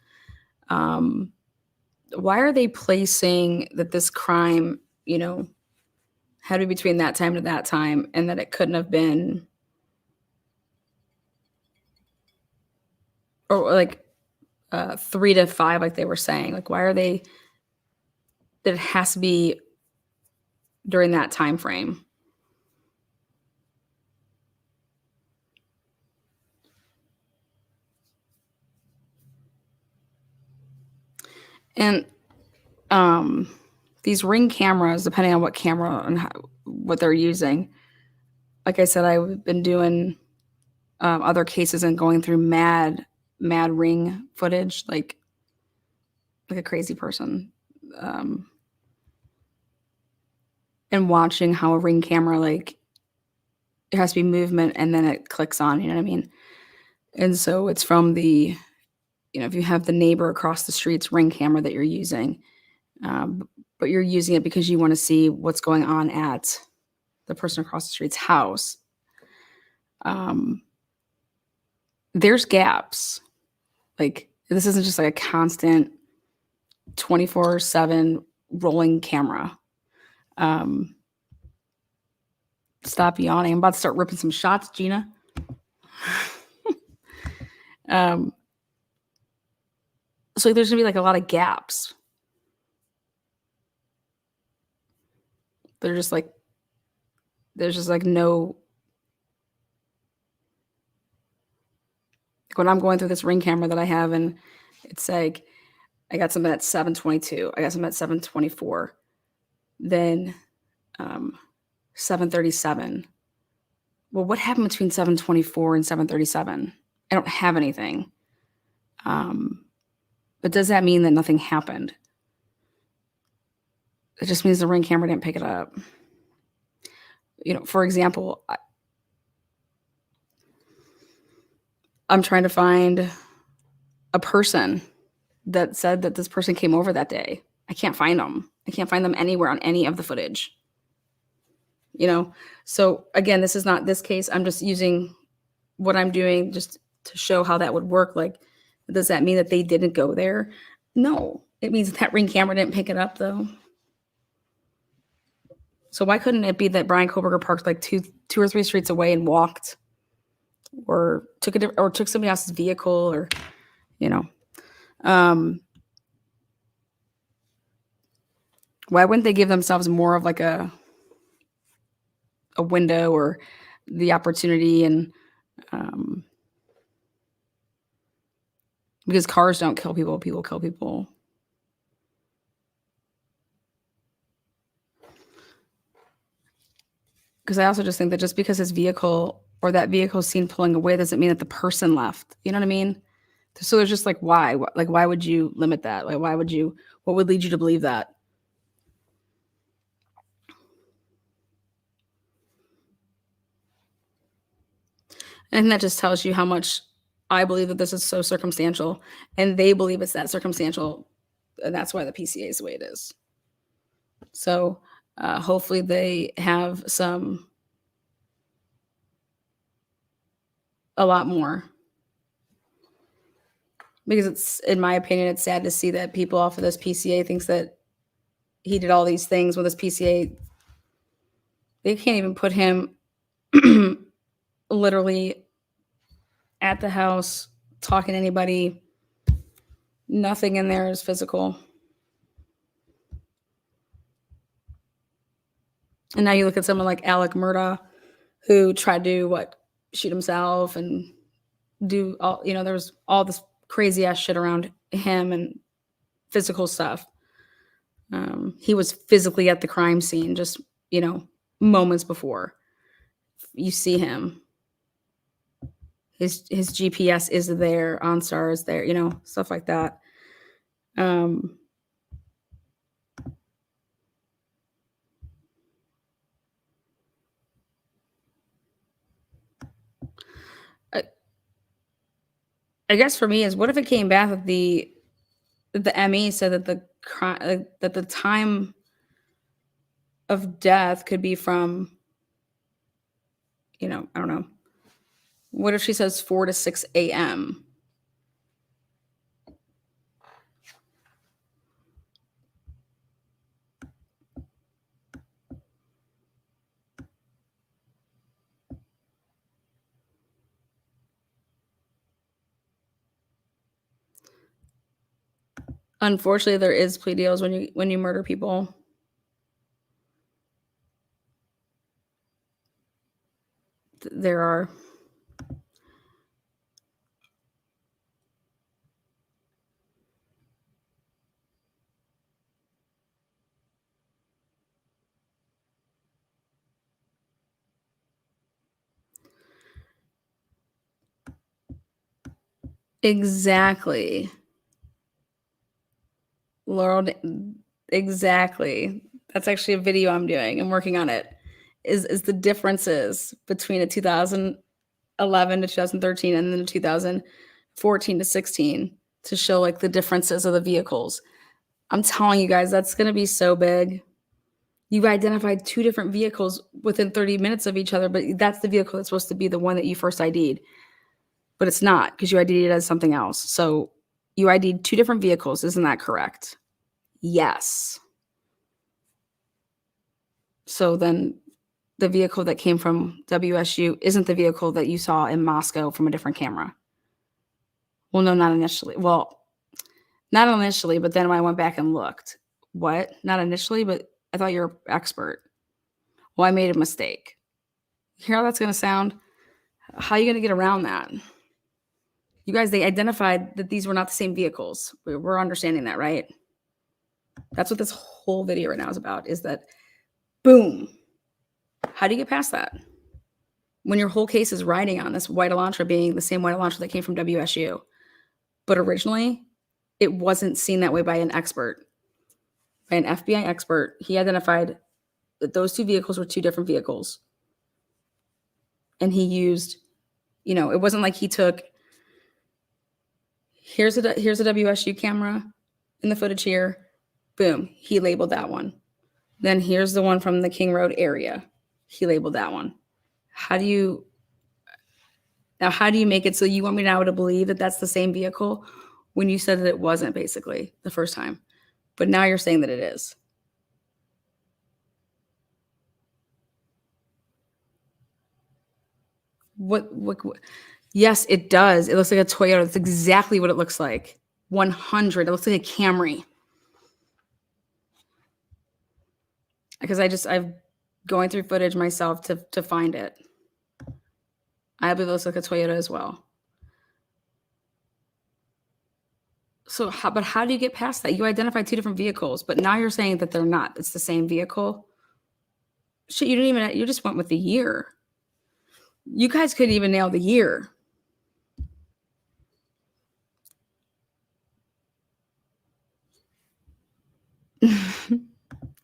Speaker 1: Why are they placing that this crime, had to be between that time to that time, and that it couldn't have been, or like 3 to 5, like they were saying? Like, why are they that it has to be during that time frame? And these Ring cameras, depending on what camera and what they're using, like I said, I've been doing other cases and going through mad Ring footage, like a crazy person, and watching how a Ring camera, like, it has to be movement and then it clicks on, you know what I mean? And so it's from the, if you have the neighbor across the street's Ring camera that you're using, but you're using it because you want to see what's going on at the person across the street's house. There's gaps. Like, this isn't just like a constant 24/7 rolling camera. Stop yawning. I'm about to start ripping some shots, Gina. So there's gonna be like a lot of gaps. There's just like no. When I'm going through this Ring camera that I have, and it's like, I got something at 7:22. I got something at 7:24. Then 7:37. Well, what happened between 7:24 and 7:37? I don't have anything. But does that mean that nothing happened? It just means the Ring camera didn't pick it up. For example, I'm trying to find a person that said that this person came over that day. I can't find them. I can't find them anywhere on any of the footage. So again, this is not this case. I'm just using what I'm doing just to show how that would work. Like, does that mean that they didn't go there? No, it means that Ring camera didn't pick it up, though. So why couldn't it be that Bryan Kohberger parked like two or three streets away and walked, or took somebody else's vehicle, or why wouldn't they give themselves more of like a window or the opportunity? And because cars don't kill people, people kill people. Because I also just think that just because his vehicle or that vehicle seen pulling away doesn't mean that the person left. You know what I mean? So there's just like, why? Like, why would you limit that? Like, what would lead you to believe that? And that just tells you how much I believe that this is so circumstantial, and they believe it's that circumstantial, and that's why the PCA is the way it is. So hopefully they have a lot more, because it's, in my opinion, it's sad to see that people off of this PCA thinks that he did all these things with this PCA. They can't even put him literally at the house talking to anybody. Nothing in there is physical. And now you look at someone like Alec Murdaugh, who tried to shoot himself and do all, there was all this crazy ass shit around him and physical stuff. He was physically at the crime scene just, moments before. You see him. His GPS is there, OnStar is there, stuff like that. I guess for me is, what if it came back that the ME said that the time of death could be from, I don't know. What if she says 4 to 6 a.m.? Unfortunately, there is plea deals when you murder people. There are. Exactly. Laurel, exactly. That's actually a video I'm doing. I'm working on it. Is the differences between a 2011 to 2013 and then 2014 to 16 to show like the differences of the vehicles. I'm telling you guys, that's going to be so big. You've identified two different vehicles within 30 minutes of each other, but that's the vehicle that's supposed to be the one that you first ID'd. But it's not because you ID'd it as something else. So you ID'd two different vehicles. Isn't that correct? Yes. So then the vehicle that came from WSU isn't the vehicle that you saw in Moscow from a different camera. Well, no, not initially. Well, not initially, but then when I went back and looked, what? Not initially, but I thought you're an expert. Well, I made a mistake. Hear how that's going to sound? How are you going to get around that? You guys, they identified that these were not the same vehicles. We're understanding that, right? That's what this whole video right now is about, is that, boom. How do you get past that? When your whole case is riding on this white Elantra being the same white Elantra that came from WSU. But originally, it wasn't seen that way by an expert, by an FBI expert. He identified that those two vehicles were two different vehicles. And he used, it wasn't like he took, here's a WSU camera in the footage here. Boom, he labeled that one. Then here's the one from the King Road area. He labeled that one. How do you make it so you want me now to believe that that's the same vehicle when you said that it wasn't, basically, the first time? But now you're saying that it is. What? Yes, it does. It looks like a Toyota. That's exactly what it looks like. 100. It looks like a Camry. Because I'm going through footage myself to find it. I believe it looks like a Toyota as well. So, how do you get past that? You identified two different vehicles, but now you're saying that they're not. It's the same vehicle. Shit, you just went with the year. You guys couldn't even nail the year.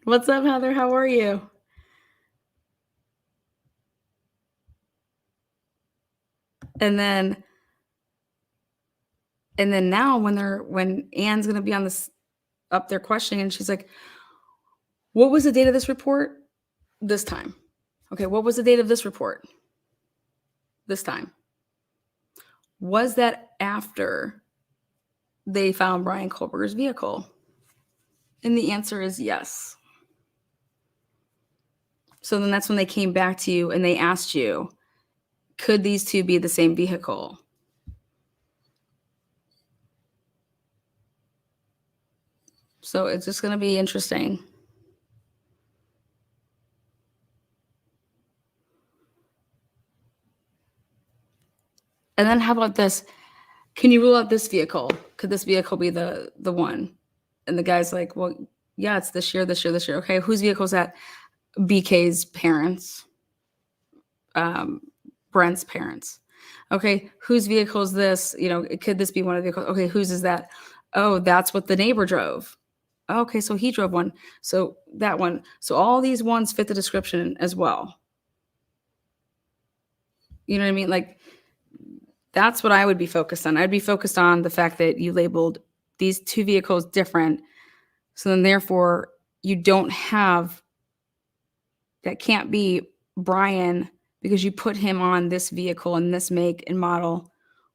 Speaker 1: What's up, Heather? How are you? And then now when Anne's gonna be on this up there questioning, and she's like, what was the date of this report? This time. Okay, what was the date of this report? This time. Was that after they found Bryan Kohberger's vehicle? And the answer is yes. So then that's when they came back to you and they asked you, could these two be the same vehicle? So it's just going to be interesting. And then how about this? Can you rule out this vehicle? Could this vehicle be the one? And the guy's like, well, yeah, it's this year. Okay, whose vehicle is that? BK's parents. Brent's parents. Okay, whose vehicle is this? Could this be one of the vehicles? Okay, whose is that? Oh, that's what the neighbor drove. Okay, so he drove one. So that one. So all these ones fit the description as well. You know what I mean? Like, that's what I would be focused on. I'd be focused on the fact that you labeled these two vehicles different. So then therefore you don't have that can't be Bryan because you put him on this vehicle and this make and model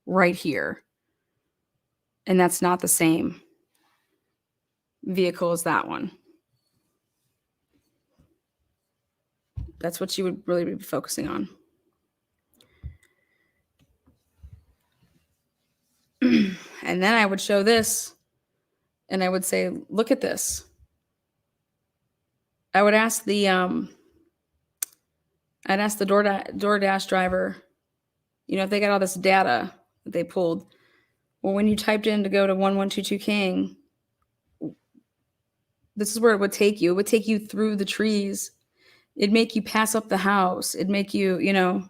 Speaker 1: right here. And that's not the same vehicle as that one. That's what you would really be focusing on. And then I would show this and I would say, look at this. I would ask the DoorDash driver, if they got all this data that they pulled. Well, when you typed in to go to 1122 King, this is where it would take you. It would take you through the trees. It'd make you pass up the house. It'd make you,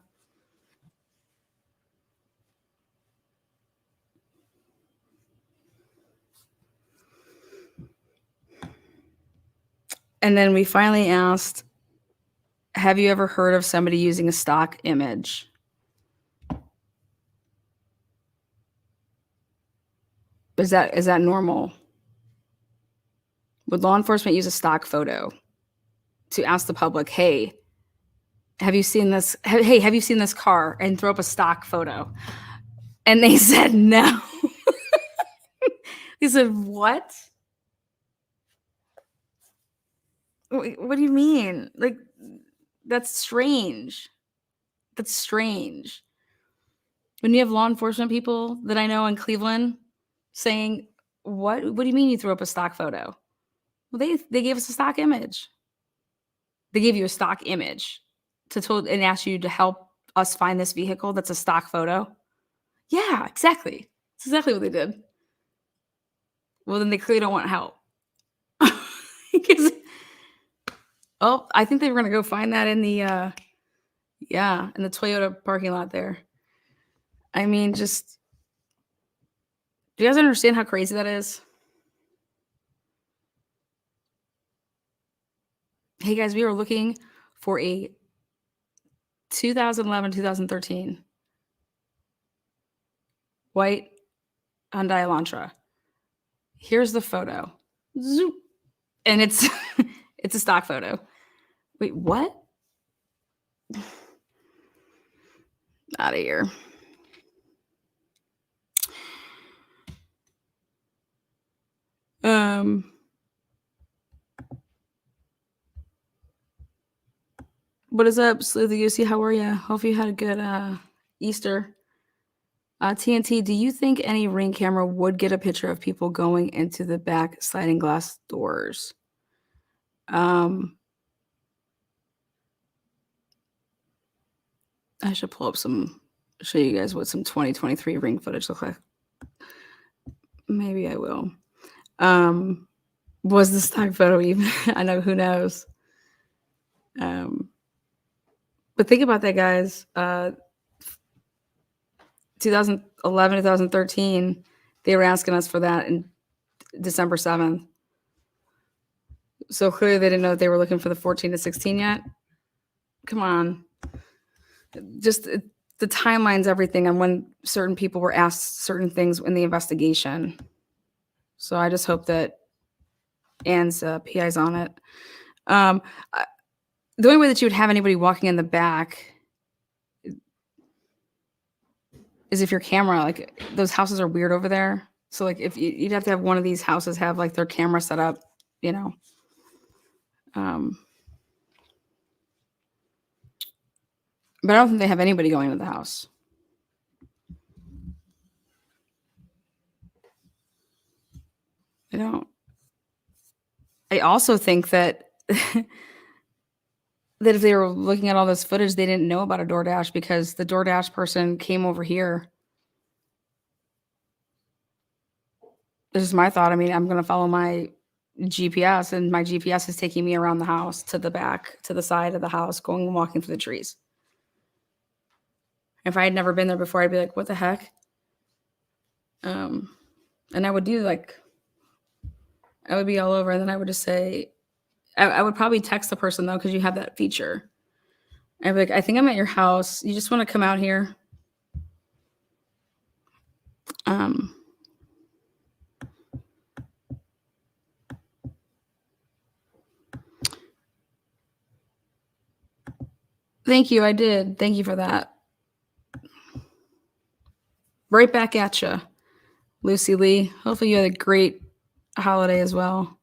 Speaker 1: And then we finally asked, have you ever heard of somebody using a stock image? Is that normal? Would law enforcement use a stock photo to ask the public, hey, have you seen this? Hey, have you seen this car? And throw up a stock photo. And they said no. They said, what? What do you mean? Like, that's strange. That's strange. When you have law enforcement people that I know in Cleveland saying, what do you mean you threw up a stock photo? Well, they gave us a stock image. They gave you a stock image and asked you to help us find this vehicle that's a stock photo. Yeah, exactly. That's exactly what they did. Well, then they clearly don't want help. I think they were going to go find that in the Toyota parking lot there. I mean, do you guys understand how crazy that is? Hey guys, we were looking for a 2011, 2013 white Hyundai Elantra. Here's the photo. Zoop. And it's it's a stock photo. Wait, what? Out of here. What is up, Sleuthy Goosey? How are you? Hope you had a good Easter. TNT, do you think any Ring camera would get a picture of people going into the back sliding glass doors? I should pull up show you guys what some 2023 Ring footage look like. Maybe I will. Was the stock photo even? I know, who knows? But think about that, guys. 2011, 2013, they were asking us for that in December 7th. So clearly they didn't know they were looking for the 14 to 16 yet. Come on. Just the timeline's everything on when certain people were asked certain things in the investigation. So I just hope that Anne's PI's on it. The only way that you would have anybody walking in the back is if your camera, like, those houses are weird over there. So like if you'd have to have one of these houses have like their camera set up, but I don't think they have anybody going into the house. I don't. I also think that that if they were looking at all this footage, they didn't know about a DoorDash because the DoorDash person came over here. This is my thought. I mean, I'm going to follow my GPS, and my GPS is taking me around the house to the back, to the side of the house, going and walking through the trees. If I had never been there before, I'd be like, what the heck? And I would I would be all over, and then I would just say, I would probably text the person, though, because you have that feature. I'd be like, I think I'm at your house. You just want to come out here? Thank you. I did. Thank you for that. Right back at you, Lucy Lee. Hopefully you had a great holiday as well.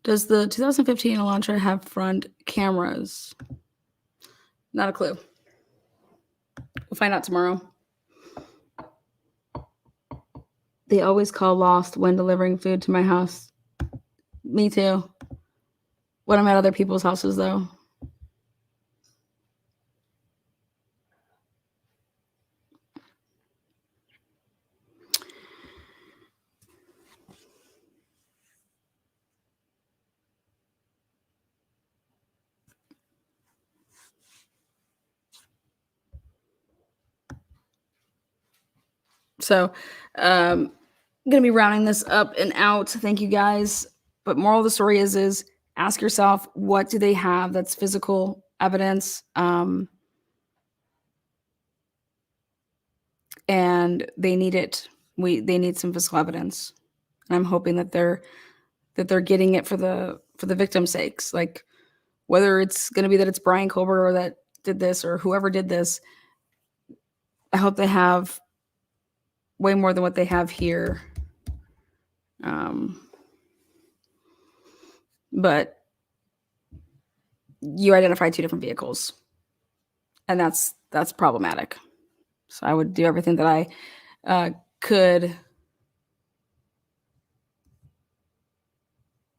Speaker 1: Does the 2015 Elantra have front cameras? Not a clue. We'll find out tomorrow. They always call lost when delivering food to my house. Me too. When I'm at other people's houses, though. So, I'm going to be rounding this up and out. Thank you guys. But moral of the story is ask yourself, what do they have that's physical evidence? And they need it. They need some physical evidence. And I'm hoping that they're getting it for the victim's sakes. Like, whether it's going to be that it's Bryan Kohberger that did this or whoever did this, I hope they have way more than what they have here. But you identified two different vehicles, and that's problematic. So I would do everything that I could.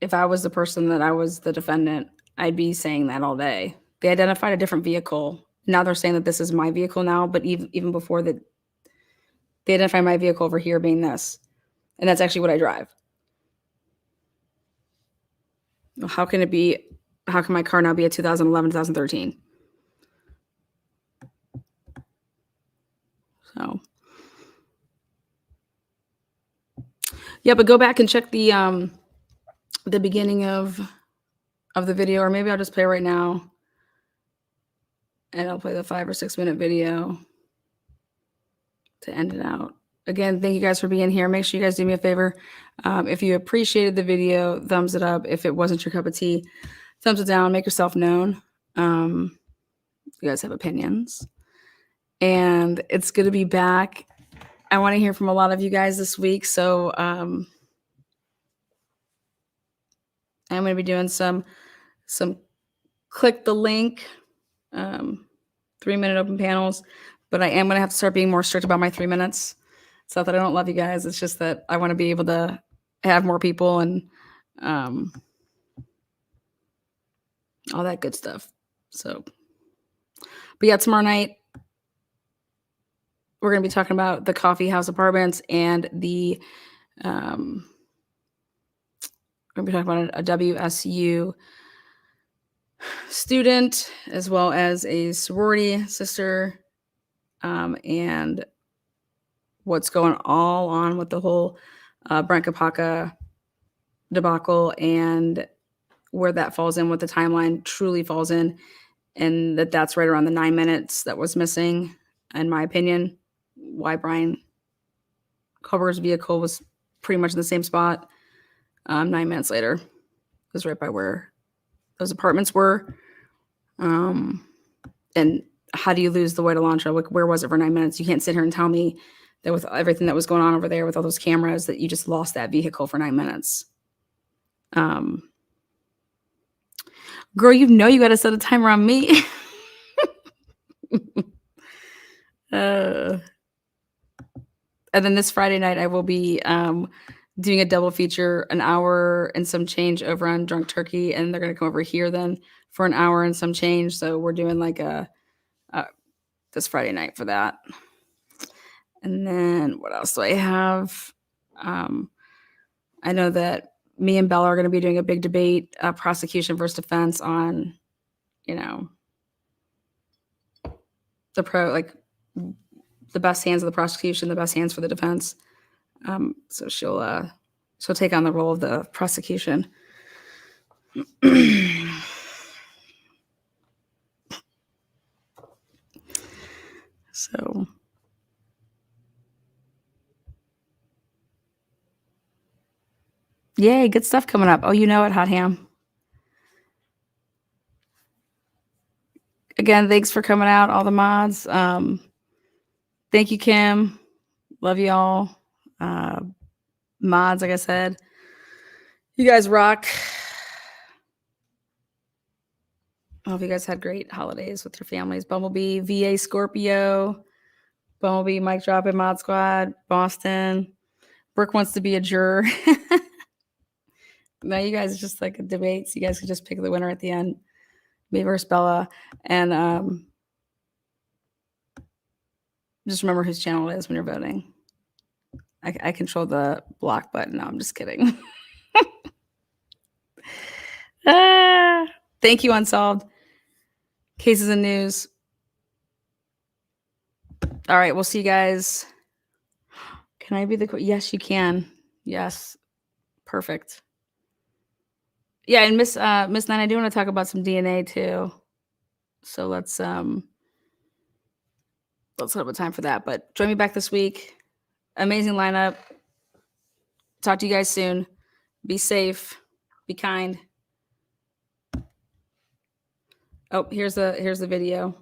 Speaker 1: If I was the person that I was the defendant, I'd be saying that all day. They identified a different vehicle. Now they're saying that this is my vehicle now, but even before that, they identified my vehicle over here being this. And that's actually what I drive. How can my car now be a 2011, 2013? So, yeah, but go back and check the beginning of the video, or maybe I'll just play it right now. And I'll play the 5 or 6 minute video to end it out. Again, thank you guys for being here. Make sure you guys do me a favor. If you appreciated the video, thumbs it up. If it wasn't your cup of tea, thumbs it down. Make yourself known. You guys have opinions. And it's good to be back. I want to hear from a lot of you guys this week. So I'm going to be doing some click the link, 3-minute open panels. But I am going to have to start being more strict about my 3 minutes. It's not that I don't love you guys. It's just that I want to be able to have more people and all that good stuff. So, but yeah, tomorrow night, we're going to be talking about the Coffee House Apartments and the, we're going to be talking about a WSU student as well as a sorority sister, and what's going all on with the whole Bryan Kohberger debacle and where that falls in, what the timeline truly falls in, and that's right around the 9 minutes that was missing, in my opinion. Why Bryan Kohberger's vehicle was pretty much in the same spot 9 minutes later. It was right by where those apartments were. And how do you lose the white Elantra? Like, where was it for 9 minutes? You can't sit here and tell me that with everything that was going on over there with all those cameras that you just lost that vehicle for 9 minutes. Girl, you got to set a timer on me. And then this Friday night, I will be doing a double feature, an hour and some change over on Drunk Turkey, and they're going to come over here then for an hour and some change. So we're doing like this Friday night for that. And then what else do I have? I know that me and Bella are going to be doing a big debate, prosecution versus defense on, the best hands of the prosecution, the best hands for the defense. So she'll take on the role of the prosecution. So yay, good stuff coming up. Oh, you know it, Hot Ham. Again, thanks for coming out, all the mods. Thank you, Kim. Love you all. Mods, like I said. You guys rock. I hope you guys had great holidays with your families. Bumblebee, VA Scorpio, Bumblebee, Mike Drop in Mod Squad, Boston. Brooke wants to be a juror. Now you guys just like a debate, so you guys can just pick the winner at the end. Me versus Bella. And just remember whose channel it is when you're voting. I control the block button. No, I'm just kidding. Thank you, Unsolved. Cases and News. All right, we'll see you guys. Can I be the... Yes, you can. Yes. Perfect. Yeah, and Miss Nine, I do want to talk about some DNA too. So let's set up a time for that. But join me back this week. Amazing lineup. Talk to you guys soon. Be safe. Be kind. Oh, here's the video.